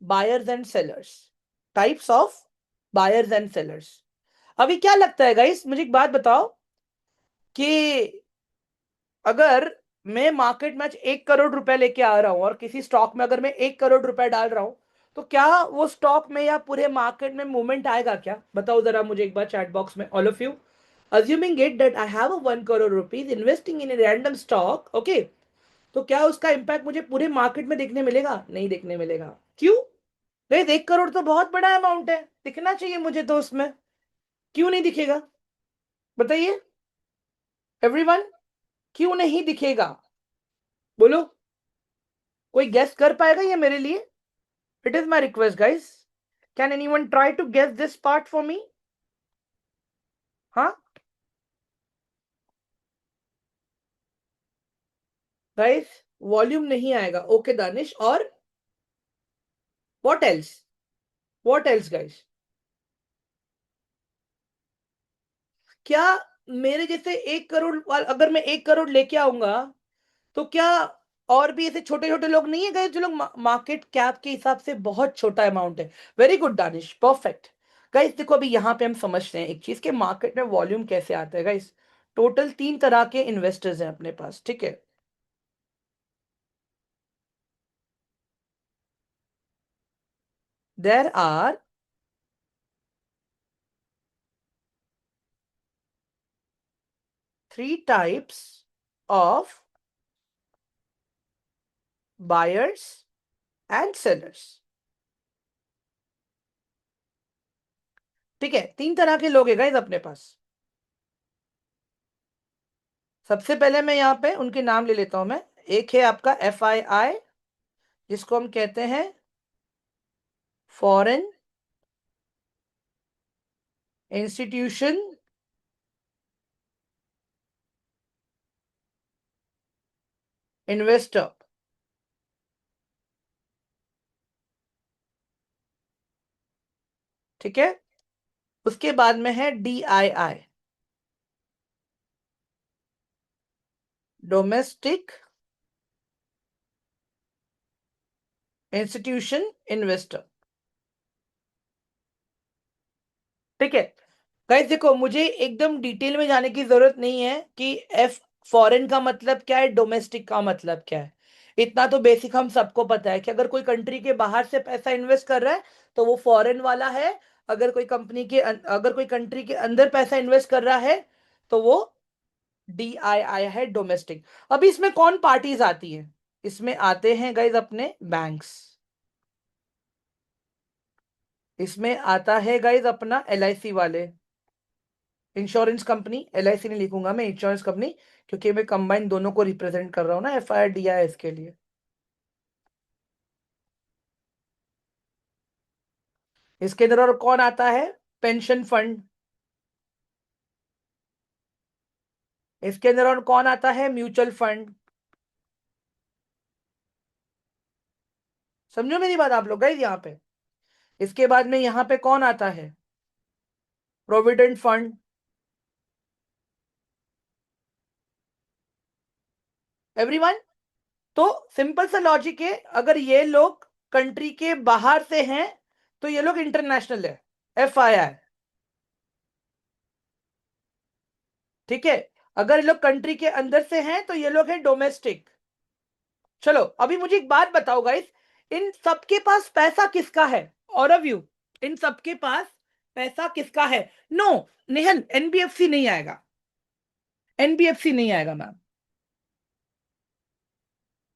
buyers and sellers. Types of buyers and sellers. अभी क्या लगता है गाइस, मुझे एक बात बताओ कि अगर मैं मार्केट में आज 1 करोड़ रुपए लेके आ रहा हूं और किसी स्टॉक में अगर मैं 1 करोड़ रुपए डाल रहा हूं, तो क्या वो स्टॉक में या पूरे मार्केट में मूवमेंट आएगा क्या? बताओ जरा मुझे एक बार चैट बॉक्स में, all of you. Assuming it that I have a 1 crore rupees investing in a random stock, okay, तो क्या उसका इंपैक्ट मुझे पूरे मार्केट में देखने मिलेगा? नहीं देखने मिलेगा। क्यों? भाई 1 करोड़ तो बहुत बड़ा अमाउंट है, दिखना चाहिए मुझे तो उसमें। क्यों नहीं दिखेगा? बताइए एवरीवन, क्यों नहीं दिखेगा? बोलो, कोई गेस कर पाएगा ये मेरे लिए? It is my request guys, can anyone try to guess this part for me? हाँ गाइस, वॉल्यूम नहीं आएगा, ओके दानिश, और what else? What else guys? क्या मेरे जैसे 1 करोड़ अगर मैं 1 करोड़ लेके आऊंगा, तो क्या और भी ऐसे छोटे छोटे लोग नहीं है गए जो लोग मार्केट कैप के हिसाब से बहुत छोटा अमाउंट है? Very good Danish, perfect. Guys देखो, अभी यहां पे हम समझते हैं एक चीज के मार्केट में वॉल्यूम कैसे आता है गाइस। टोटल 3 तरह के इन्वेस्टर्स हैं अपने पास। ठीक है, there are three types of buyers and sellers. ठीक है, 3 तरह के लोग हैं गाइस अपने पास। सबसे पहले मैं यहाँ पे उनके नाम ले लेता हूं मैं। एक है आपका FII, जिसको हम कहते हैं फॉरेन इंस्टीट्यूशन इन्वेस्टर। ठीक है, उसके बाद में है DII, डोमेस्टिक इंस्टीट्यूशन इन्वेस्टर। ठीक है गाइस, देखो मुझे एकदम डिटेल में जाने की जरूरत नहीं है कि एफ फॉरेन का मतलब क्या है, डोमेस्टिक का मतलब क्या है। इतना तो बेसिक हम सबको पता है कि अगर कोई कंट्री के बाहर से पैसा इन्वेस्ट कर रहा है तो वो फॉरेन वाला है। अगर कोई कंपनी के अगर कोई कंट्री के अंदर पैसा इन्वेस्ट कर रहा है तो वो DII है, डोमेस्टिक। अभी इसमें कौन पार्टीज आती है? इसमें आते हैं गाइज अपने बैंक्स, इसमें आता है गाइज अपना LIC वाले, इंश्योरेंस कंपनी। LIC नहीं लिखूंगा मैं, इंश्योरेंस कंपनी, क्योंकि मैं कंबाइन दोनों को रिप्रेजेंट कर रहा हूं ना, FIDIS के लिए। इसके अंदर और कौन आता है? पेंशन फंड, इसके अंदर और कौन आता है? Mutual fund. समझो मेरी बात आप लोग गाइस यहाँ पे। इसके बाद में यहाँ पे कौन आता है? Provident fund. एवरीवन। तो सिंपल सा लॉजिक है, अगर ये लोग कंट्री के बाहर से हैं तो ये लोग इंटरनेशनल है, FII। ठीक है। अगर ये लोग कंट्री के अंदर से हैं तो ये लोग हैं डोमेस्टिक। चलो अभी मुझे एक बात बताओ गाइस, इन सबके पास पैसा किसका है? और व्यू, इन सबके पास पैसा किसका है? नो, नेहल, NBFC नहीं आएगा। NBFC नहीं आएगा मैम।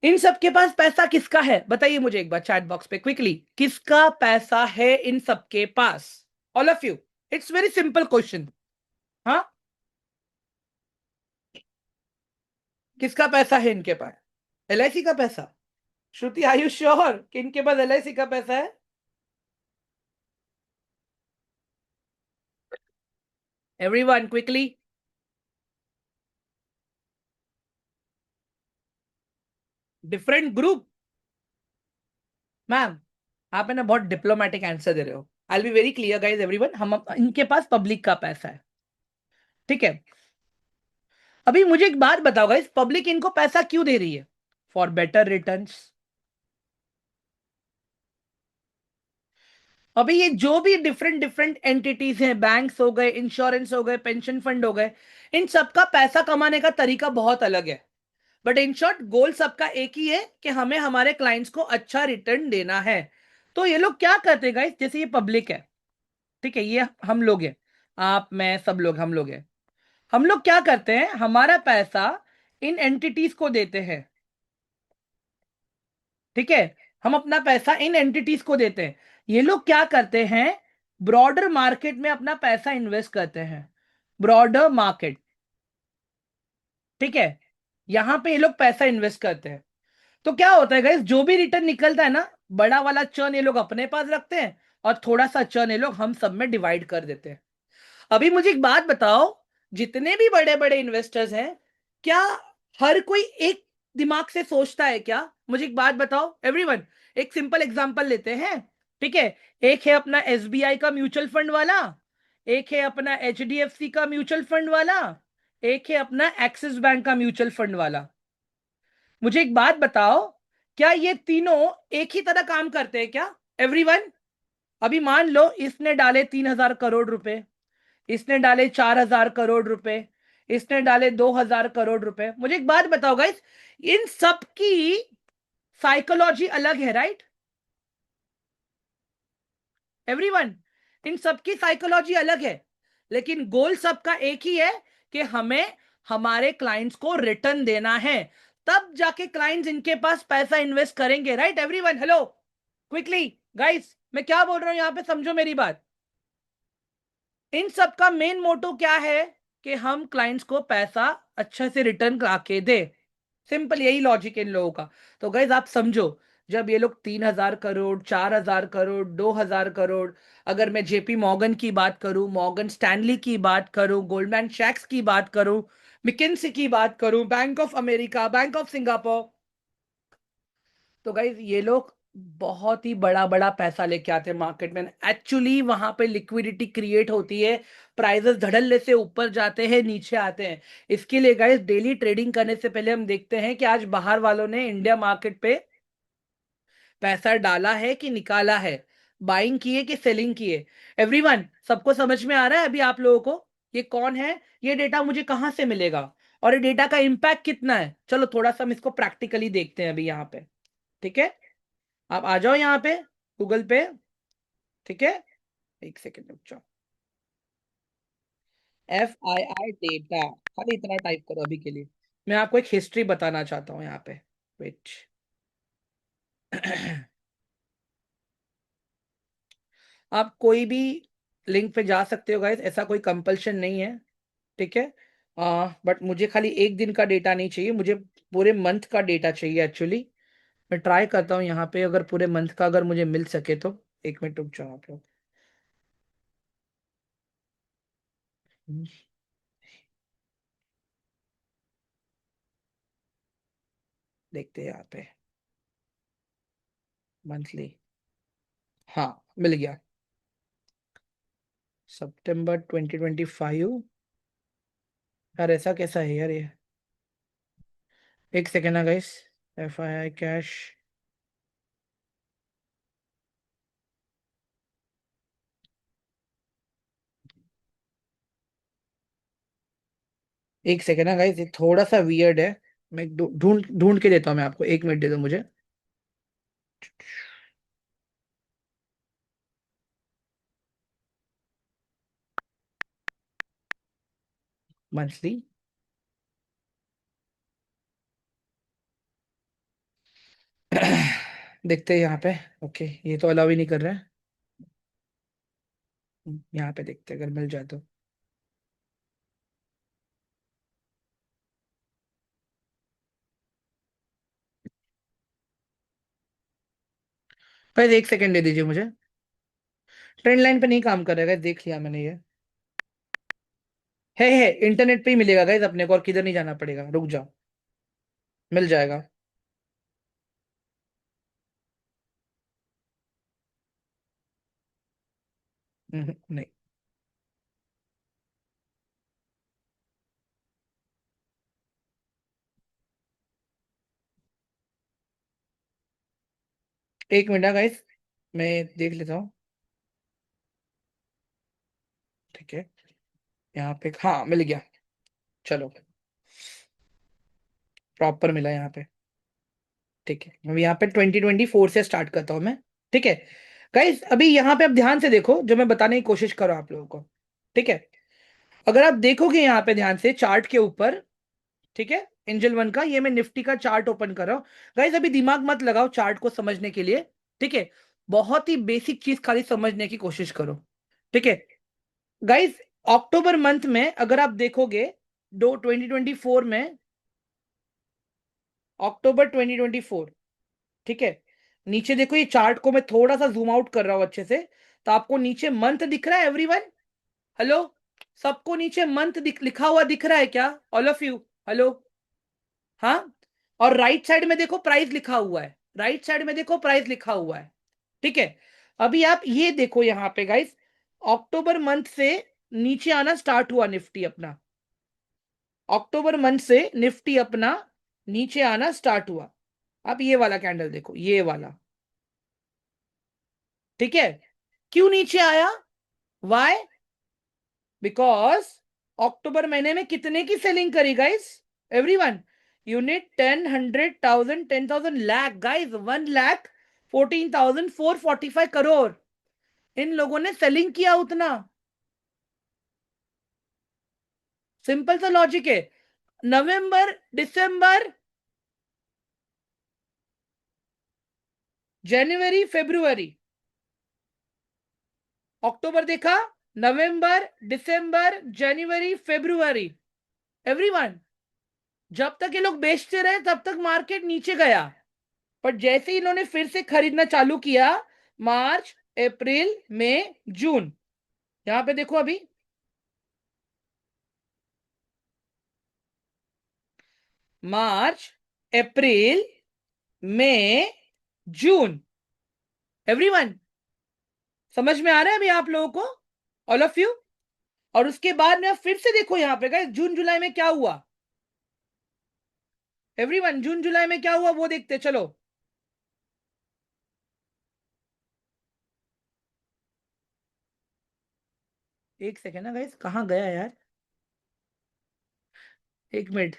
इन सबके पास पैसा किसका है? बताइए मुझे एक बार चैट बॉक्स पे क्विकली, किसका पैसा है इन सबके पास? All of you. It's very simple question. हाँ, किसका पैसा है इनके पास? LIC का पैसा? श्रुति, आर यू श्योर कि इनके पास LIC का पैसा है? Everyone quickly. Different group. Ma'am, आप है ना बहुत डिप्लोमेटिक आंसर दे रहे हो। I be very clear guys everyone, हम इनके पास पब्लिक का पैसा है। ठीक है। अभी मुझे एक बात बताओ गाइज, पब्लिक इनको पैसा क्यों दे रही है? For better returns. अभी ये जो भी डिफरेंट डिफरेंट एंटिटीज हैं, बैंक्स हो गए, इंश्योरेंस हो गए, पेंशन फंड हो गए, इन सबका पैसा कमाने का तरीका बहुत अलग है। बट इन शॉर्ट गोल सबका एक ही है कि हमें हमारे क्लाइंट्स को अच्छा रिटर्न देना है। तो ये लोग क्या करते हैं गाइस, जैसे ये पब्लिक है, ठीक है, ये हम लोग हैं, आप मैं सब लोग हम लोग हैं। हम लोग क्या करते हैं, हमारा पैसा इन एंटिटीज को देते हैं। ठीक है। हम अपना पैसा इन एंटिटीज को देते हैं। ये लोग क्या करते हैं, ब्रॉडर मार्केट में अपना पैसा इन्वेस्ट करते हैं। Broader market. ठीक है। यहां पे ये लोग पैसा इन्वेस्ट करते हैं। तो क्या होता है गाइस, जो भी रिटर्न निकलता है ना, बड़ा वाला चर्न ये लोग अपने पास रखते हैं, और थोड़ा सा चर्न ये लोग हम सब में डिवाइड कर देते हैं। अभी मुझे एक बात बताओ, जितने भी बड़े बड़े इन्वेस्टर्स हैं, क्या हर कोई एक दिमाग से सोचता है क्या? मुझे एक बात बताओ एवरीवन। एक सिंपल एग्जांपल लेते हैं। ठीक है। एक है अपना SBI का म्यूचुअल फंड वाला, एक है अपना HDFC का म्यूचुअल फंड वाला, एक है अपना एक्सिस बैंक का म्यूचुअल फंड वाला। मुझे एक बात बताओ, क्या ये तीनों एक ही तरह काम करते हैं क्या? एवरीवन। अभी मान लो इसने डाले 3,000 करोड़ रुपए, इसने डाले 4,000 करोड़ रुपए, इसने डाले 2,000 करोड़ रुपए। मुझे एक बात बताओ गाइस, इन सब की साइकोलॉजी अलग है, राइट? एवरीवन। इन सब की साइकोलॉजी अलग है, लेकिन गोल सबका एक ही है कि हमें हमारे क्लाइंट्स को रिटर्न देना है। तब जाके क्लाइंट्स इनके पास पैसा इन्वेस्ट करेंगे, right everyone? Hello, quickly guys, मैं क्या बोल रहा हूं यहां पे, समझो मेरी बात। इन सब का मेन मोटो क्या है? कि हम क्लाइंट्स को पैसा अच्छा से रिटर्न करा के दे। सिंपल यही लॉजिक है इन लोगों का। तो गाइज आप समझो, जब ये लोग 3,000 करोड़, 4,000 करोड़, 2,000 करोड़, अगर मैं JP मॉर्गन की बात करूं, मॉर्गन स्टैनली की बात करूं, गोल्डमैन शैक्स की बात करूं, मिकिन्सी की बात करूं, bank of America, bank of Singapore, तो गाइज ये लोग बहुत ही बड़ा बड़ा पैसा लेके आते हैं मार्केट में। एक्चुअली वहां पे लिक्विडिटी क्रिएट होती है, प्राइजेस धड़ल्ले से ऊपर जाते हैं, नीचे आते हैं। इसके लिए गाइज डेली ट्रेडिंग करने से पहले हम देखते हैं कि आज बाहर वालों ने इंडिया मार्केट पे पैसा डाला है कि निकाला है, बाइंग की है कि सेलिंग की है। एवरीवन, सबको समझ में आ रहा है अभी आप लोगों को, ये कौन है, ये डेटा मुझे कहां से मिलेगा, और ये डेटा का इम्पैक्ट कितना है? चलो थोड़ा सा हम इसको प्रैक्टिकली देखते हैं अभी यहाँ पे। ठीक है। आप आ जाओ यहाँ पे गूगल पे। ठीक है। एक सेकेंड रुक जाओ। FII डेटा, खाली इतना टाइप करो अभी के लिए। मैं आपको एक हिस्ट्री बताना चाहता हूँ यहाँ पे। वेट। आप कोई भी लिंक पे जा सकते हो गाइस, ऐसा कोई कंपल्शन नहीं है। ठीक है। बट मुझे खाली एक दिन का डेटा नहीं चाहिए, मुझे पूरे मंथ का डेटा चाहिए एक्चुअली। मैं ट्राई करता हूँ यहाँ पे, अगर पूरे मंथ का अगर मुझे मिल सके तो। एक मिनट रुक जाओ आप लोग। देखते हैं यहाँ पे मंथली। हाँ, मिल गया। सितंबर 2025। यार ऐसा कैसा है यार ये? एक सेकेंड ना guys. F I I cash. एक सेकेंड ना गाइस, ये थोड़ा सा वियर्ड है। मैं ढूंढ ढूंढ के देता हूँ मैं आपको, 1 मिनट दे दो मुझे। मंथली। देखते हैं यहाँ पे। ओके, ये तो अलाउ ही नहीं कर रहा है। यहाँ पे देखते हैं अगर मिल जाए तो। गाइस एक सेकेंड दे दीजिए मुझे। ट्रेंड लाइन पे नहीं काम कर रहा है guys, देख लिया मैंने ये। है इंटरनेट पे ही मिलेगा गाइस अपने को, और किधर नहीं जाना पड़ेगा, रुक जाओ। मिल जाएगा। नहीं। एक मिनट गाइस, मैं देख लेता हूँ। ठीक है। यहाँ पे हाँ मिल गया। चलो, प्रॉपर मिला यहाँ पे। ठीक है, अब यहाँ पे 2024 से स्टार्ट करता हूँ मैं। ठीक है गाइस, अभी यहाँ पे आप ध्यान से देखो जो मैं बताने की कोशिश कर रहा हूँ आप लोगों को। ठीक है, अगर आप देखोगे यहाँ पे ध्यान से चार्ट के ऊपर। ठीक है, एंजल वन का ये मैं निफ्टी का चार्ट ओपन कर रहा हूँ। गाइस अभी दिमाग मत लगाओ चार्ट को समझने के लिए। ठीक है, बहुत ही बेसिक चीज खाली समझने की कोशिश करो। ठीक है गाइस, अक्टूबर मंथ में अगर आप देखोगे, दो 2024 में, अक्टूबर 2024। ठीक है, नीचे देखो ये चार्ट को मैं थोड़ा सा जूम आउट कर रहा हूं अच्छे से। तो आपको नीचे मंथ दिख रहा है एवरीवन? हेलो, सबको नीचे मंथ लिखा हुआ दिख रहा है क्या? All of you, hello? हाँ। और राइट साइड में देखो प्राइस लिखा हुआ है, राइट साइड में देखो प्राइस लिखा हुआ है। ठीक है, अभी आप ये देखो यहाँ पे गाइस, अक्टूबर मंथ से नीचे आना स्टार्ट हुआ निफ्टी अपना। अक्टूबर मंथ से निफ्टी अपना नीचे आना स्टार्ट हुआ। आप ये वाला कैंडल देखो, ये वाला। ठीक है, क्यों नीचे आया? वाई? बिकॉज अक्टूबर महीने में कितने की सेलिंग करी guys? Everyone, unit 10, 100, 1000, 10,000 lakh guys, 1,14,445 crore. इन लोगों ने सेलिंग किया उतना। सिंपल सा लॉजिक है। नवंबर, दिसंबर, जनवरी, फेब्रुवरी, अक्टूबर देखा, नवंबर, दिसंबर, जनवरी, फेब्रुवरी। एवरीवन, जब तक ये लोग बेचते रहे तब तक मार्केट नीचे गया। पर जैसे ही इन्होंने फिर से खरीदना चालू किया, मार्च, अप्रैल, मई, जून, यहां पे देखो अभी, मार्च, अप्रैल, मई, जून। एवरीवन, समझ में आ रहा है अभी आप लोगों को? All of you? और उसके बाद में आप फिर से देखो यहाँ पे गाइस, जून जुलाई में क्या हुआ? एवरीवन, जून जुलाई में क्या हुआ वो देखते चलो। एक सेकेंड ना गाइस, कहाँ गया यार? एक मिनट।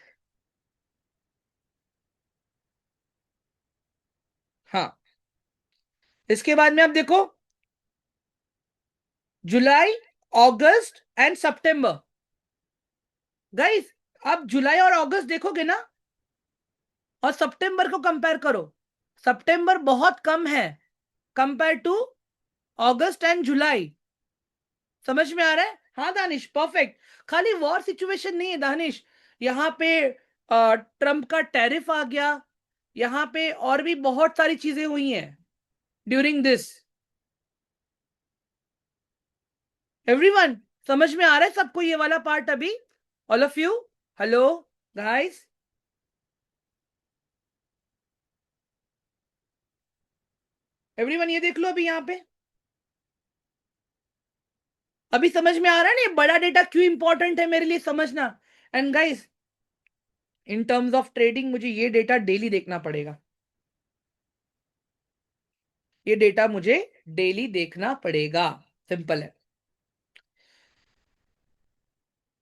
हाँ, इसके बाद में आप देखो, जुलाई, अगस्त एंड सितंबर। गाइस, आप जुलाई और अगस्त देखोगे ना, और सितंबर को कंपेयर करो, सितंबर बहुत कम है कंपेयर टू अगस्त एंड जुलाई। समझ में आ रहा है? हाँ दानिश, परफेक्ट। खाली वॉर सिचुएशन नहीं है दानिश, यहाँ पे ट्रम्प का टैरिफ आ गया, यहाँ पे और भी बहुत सारी चीजें हुई हैं ड्यूरिंग दिस। एवरीवन, समझ में आ रहा है सबको ये वाला पार्ट अभी? All of you, hello guys? Everyone ये देख लो अभी यहाँ पे, अभी समझ में आ रहा है ना ये बड़ा डेटा क्यों इंपॉर्टेंट है मेरे लिए समझना। And guys, in terms of trading मुझे ये डेटा डेली देखना पड़ेगा, ये डेटा मुझे डेली देखना पड़ेगा, सिंपल है।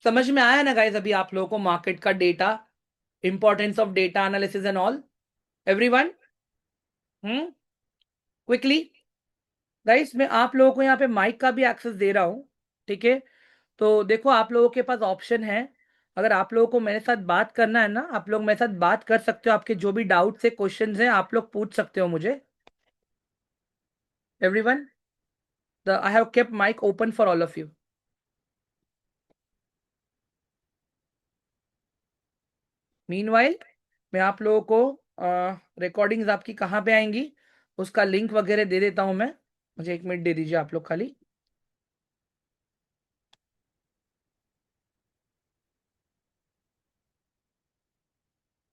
समझ में आया ना गाइस अभी आप लोगों को मार्केट का data, importance of data analysis and all, everyone? Quickly guys, मैं आप लोगों को यहाँ पे माइक का भी एक्सेस दे रहा हूँ, ठीक है? तो देखो आप लोगों के पास ऑप्शन है, अगर आप लोगों को मेरे साथ बात करना है ना, आप लोग मेरे साथ बात कर सकते हो, आपके जो भी डाउट्स है क्वेश्चंस हैं आप लोग पूछ सकते हो मुझे, everyone. The I have kept mic open for all of you. Meanwhile मैं आप लोगों को रिकॉर्डिंग्स आपकी कहाँ पे आएंगी उसका लिंक वगैरह दे देता हूँ मैं, मुझे एक मिनट दे दीजिए आप लोग खाली।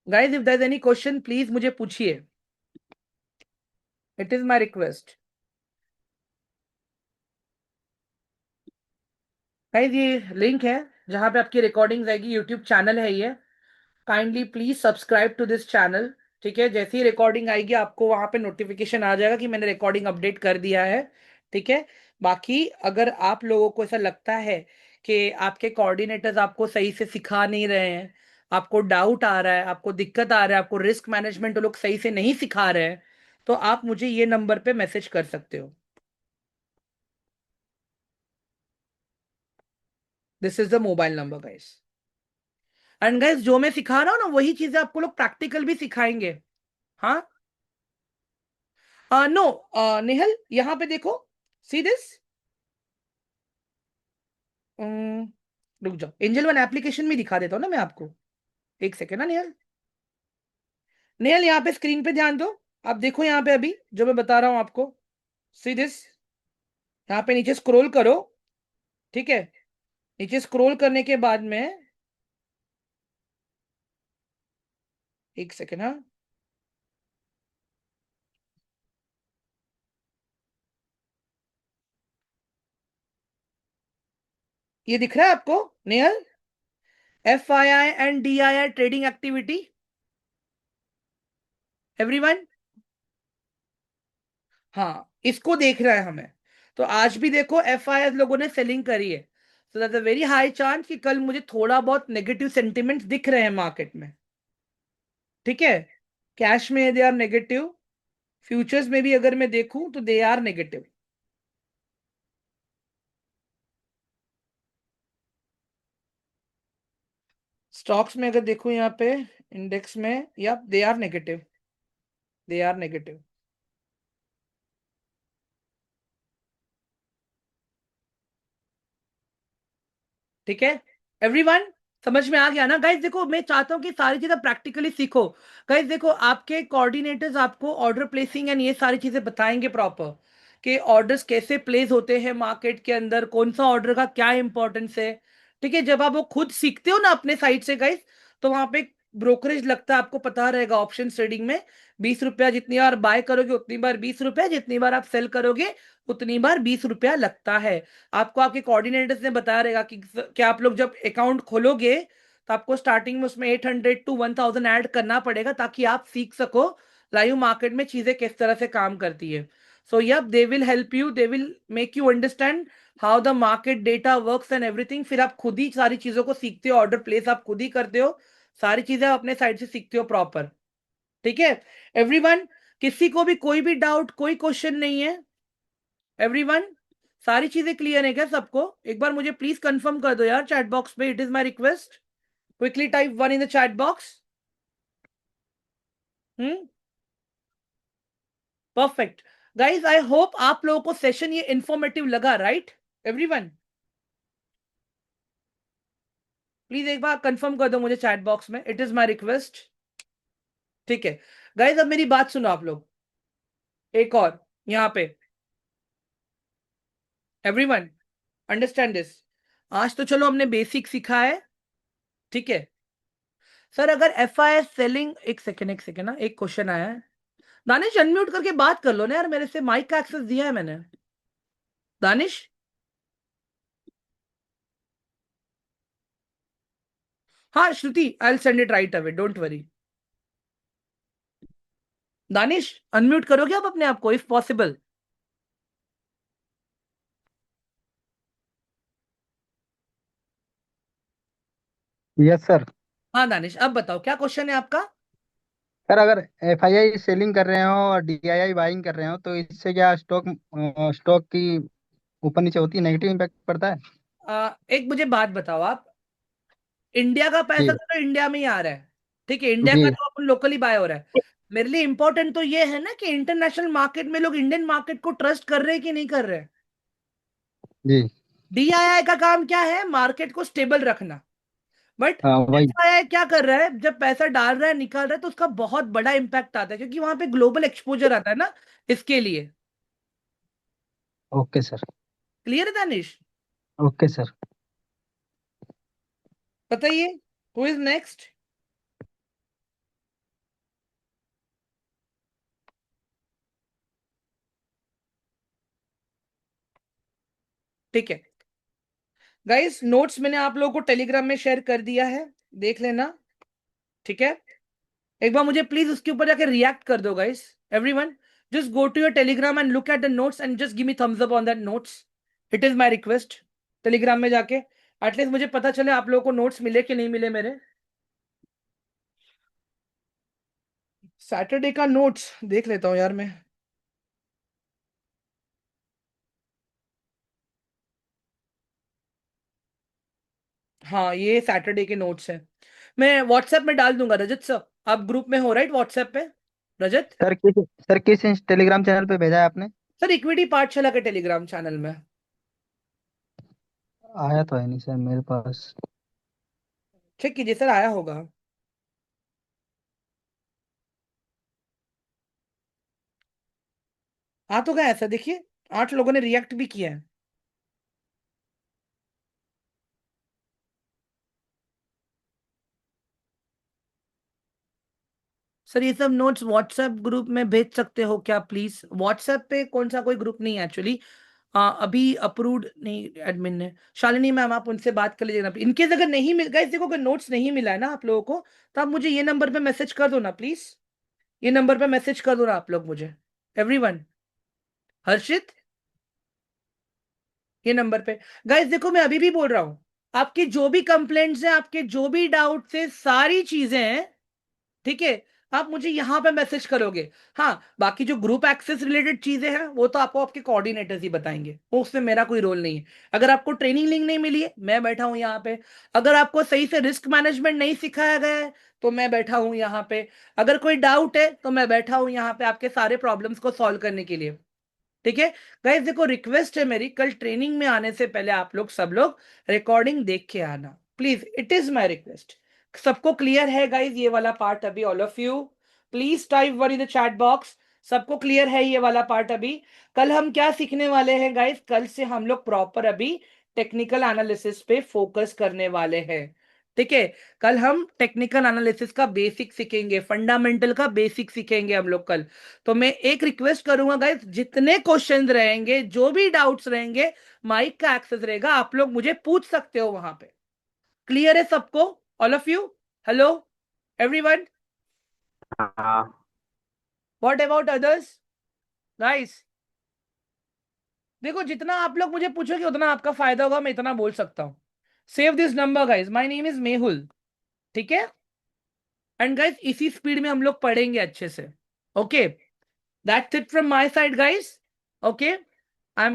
Guys if there is any question please मुझे पूछिए, it is my request. Guys ये लिंक है जहाँ पे आपकी रिकॉर्डिंग्स आएगी, यूट्यूब चैनल है ये, kindly please subscribe to this channel, ठीक है? जैसे ही रिकॉर्डिंग आएगी आपको वहां पे नोटिफिकेशन आ जाएगा कि मैंने रिकॉर्डिंग अपडेट कर दिया है, ठीक है? बाकी अगर आप लोगों को ऐसा लगता है कि आपके कोऑर्डिनेटर्स आपको सही से सिखा नहीं रहे हैं, आपको डाउट आ रहा है, आपको दिक्कत आ रहा है, आपको रिस्क मैनेजमेंट वो लोग सही से नहीं सिखा रहे हैं, तो आप मुझे ये नंबर पे मैसेज कर सकते हो। This is the mobile number guys. And guys जो मैं सिखा रहा हूँ ना वही चीजें आपको लोग प्रैक्टिकल भी सिखाएंगे। हाँ, नो, नेहल यहाँ पे देखो, सी दिस, रुक जाओ, एंजल वन एप्लीकेशन में दिखा देता हूँ ना मैं आपको, एक सेकेंड ना नेहल। नेहल यहाँ पे स्क्रीन पे ध्यान दो, आप देखो यहाँ पे अभी जो मैं बता रहा हूँ आपको, सी दिस, यहाँ पे नीचे स्क्रॉल करो, ठीक है? नीचे स्क्रॉल करने के बाद में, एक सेकेंड, हाँ, ये दिख रहा है आपको Nehal, FII and DII trading activity, everyone? हाँ, इसको देख रहा है हमें, तो आज भी देखो FI लोगों ने सेलिंग करी है, so that's a very high chance कि कल मुझे थोड़ा बहुत नेगेटिव सेंटिमेंट्स दिख रहे हैं मार्केट में, ठीक है? कैश में दे आर नेगेटिव, फ्यूचर्स में भी अगर मैं देखूं तो दे आर नेगेटिव। स्टॉक्स में अगर देखूं यहाँ पे इंडेक्स में, या they are negative, they are negative, ठीक है? एवरीवन समझ में आ गया ना गाइस? देखो मैं चाहता हूँ कि सारी चीजें प्रैक्टिकली सीखो। गाइस देखो आपके कोऑर्डिनेटर्स आपको ऑर्डर प्लेसिंग एंड ये सारी चीजें बताएंगे प्रॉपर, कि ऑर्डर्स कैसे प्लेस होते हैं मार्केट के अंदर, कौन सा ऑर्डर का क्या इंपॉर्टेंस है, ठीक है? जब आप वो खुद सीखते हो ना अपने साइड से गाइस, तो वहां पे ब्रोकरेज लगता है, आपको पता रहेगा ऑप्शन ट्रेडिंग में 20 रुपया जितनी बार बाय करोगे उतनी बार 20 रुपया, जितनी बार आप सेल करोगे उतनी बार 20 रुपया लगता है। आपको आपके कोऑर्डिनेटर्स ने बताया रहेगा कि आप लोग जब अकाउंट खोलोगे तो आपको स्टार्टिंग में उसमें 800 to 1000 ऐड करना पड़ेगा ताकि आप सीख सको लाइव मार्केट में चीजें किस तरह से काम करती है। So yup they will help you, they will make you understand how the market data works and everything, फिर आप खुद ही सारी चीजों को सीखते हो, ऑर्डर प्लेस आप खुद ही करते हो, सारी चीजें आप अपने साइड से सीखते हो प्रॉपर, ठीक है? एवरीवन, किसी को भी कोई भी डाउट कोई क्वेश्चन नहीं है, एवरीवन? सारी चीजें क्लियर है क्या सबको? एक बार मुझे प्लीज कंफर्म कर दो यार चैट बॉक्स पे, it is my request, quickly type one in the chat box. Hmm, perfect. Guys I hope आप लोगों को सेशन ये इंफॉर्मेटिव लगा, राइट एवरीवन? प्लीज एक बार कंफर्म कर दो मुझे चैट बॉक्स में, इट इज माय रिक्वेस्ट, ठीक है? गाइज अब मेरी बात सुनो आप लोग, एक और यहाँ पे, एवरीवन अंडरस्टैंड दिस, आज तो चलो हमने बेसिक सीखा है, ठीक है? सर अगर FIS सेलिंग, एक सेकेंड ना, एक क्वेश्चन आया है, दानिश अनम्यूट करके बात कर लो ना यार, मेरे से माइक का एक्सेस दिया है मैंने। दानिश। हाँ Shruti, I will send it right away, don't worry. Danish unmute करोगे आप अपने आप को इफ पॉसिबल? Yes sir. हाँ दानिश, अब बताओ क्या क्वेश्चन है आपका। सर अगर एफआईआई सेलिंग कर रहे हो और डीआईआई बाइंग कर रहे हो तो इससे क्या स्टॉक स्टॉक की ऊपर नीचे होती है, नेगेटिव इम्पैक्ट पड़ता है? एक मुझे बात बताओ आप, इंडिया का पैसा जी। तो इंडिया में ही आ रहा है, ठीक है, इंडिया का जी। तो अपन लोकली बाय हो रहा है। मेरे लिए इंपॉर्टेंट तो ये है ना कि इंटरनेशनल मार्केट में लोग इंडियन मार्केट को ट्रस्ट कर रहे हैं कि नहीं कर रहे हैं। जी। डीआईआई का काम क्या है, मार्केट को स्टेबल रखना। बट हाँ वही। एफआईआई क्या कर रहा है, जब पैसा डाल रहा है निकाल रहा है तो उसका बहुत बड़ा इंपैक्ट आता है, क्योंकि वहां पे ग्लोबल एक्सपोजर आता है ना, इसके लिए। Okay sir. क्लियर है दानिश? Okay sir. बताइए, हु इज नेक्स्ट? ठीक है गाइस, नोट्स मैंने आप लोगों को टेलीग्राम में शेयर कर दिया है, देख लेना। ठीक है, एक बार मुझे प्लीज उसके ऊपर जाके रिएक्ट कर दो guys. Everyone just go to your Telegram and look at the notes and just give me thumbs up on that notes. It is my request. Telegram में जाके एटलीस्ट मुझे पता चले आप लोगों को नोट्स मिले कि नहीं मिले मेरे। सैटरडे का नोट्स देख लेता हूँ यार मैं। हाँ ये सैटरडे के नोट्स हैं, मैं व्हाट्सएप में डाल दूंगा रजत सर। आप ग्रुप में हो राइट व्हाट्सएप पे, रजत? सर किस टेलीग्राम चैनल पे भेजा है आपने? सर इक्विटी पाठशाला के टेलीग्राम चैनल में। आया तो है नहीं सर मेरे पास। चेक कीजिए सर, आया होगा। आ तो गया ऐसा, देखिए 8 लोगों ने रिएक्ट भी किया है। सर ये सब नोट्स व्हाट्सएप ग्रुप में भेज सकते हो क्या प्लीज? व्हाट्सएप पे कौन सा कोई ग्रुप नहीं है एक्चुअली, अभी अप्रूव्ड नहीं एडमिन ने। शालिनी मैम आप उनसे बात कर लीजिएगा इनकेस अगर नहीं मिल गए, देखो अगर नोट्स नहीं मिला है ना आप लोगों को, तो आप मुझे ये नंबर पे मैसेज कर दो ना प्लीज। ये नंबर पे मैसेज कर दो ना आप लोग मुझे, एवरीवन। हर्षित, ये नंबर पे। गाइस देखो मैं अभी भी बोल रहा हूं, आपकी जो भी कंप्लेंट्स हैं, आपके जो भी डाउट्स है, सारी चीजें हैं, ठीक है, आप मुझे यहां पे मैसेज करोगे। हाँ बाकी जो ग्रुप एक्सेस रिलेटेड चीजें हैं वो तो आपको आपके कोऑर्डिनेटर्स ही बताएंगे, वो उसमें मेरा कोई रोल नहीं है। अगर आपको ट्रेनिंग लिंक नहीं मिली है, मैं बैठा हूं यहाँ पे। अगर आपको सही से रिस्क मैनेजमेंट नहीं सिखाया गया है, तो मैं बैठा हूं यहाँ पे। अगर कोई डाउट है तो मैं बैठा हूं यहाँ पे आपके सारे प्रॉब्लम्स को सॉल्व करने के लिए। ठीक है गाइस, देखो रिक्वेस्ट है मेरी, कल ट्रेनिंग में आने से पहले आप लोग सब लोग रिकॉर्डिंग देख के आना please, it is my request. सबको क्लियर है गाइस ये वाला पार्ट अभी? All of you please type one in the chat box. सबको क्लियर है ये वाला पार्ट अभी? कल हम क्या सीखने वाले हैं गाइस, कल से हम लोग प्रॉपर अभी टेक्निकल एनालिसिस पे फोकस करने वाले हैं। ठीक है, कल हम टेक्निकल एनालिसिस का बेसिक सीखेंगे, फंडामेंटल का बेसिक सीखेंगे हम लोग कल। तो मैं एक रिक्वेस्ट करूंगा गाइस, जितने क्वेश्चंस रहेंगे, जो भी डाउट्स रहेंगे, माइक का एक्सेस रहेगा, आप लोग मुझे पूछ सकते हो वहां पे। क्लियर है सबको? All of you, hello everyone, हाँ। What about others guys? देखो जितना आप लोग मुझे पूछोगे उतना आपका फायदा होगा, मैं इतना बोल सकता हूं। Save this number guys, my name is Mehul. ठीक है, एंड गाइस इसी स्पीड में हम लोग पढ़ेंगे अच्छे से। Okay, that's it from my side guys. Okay,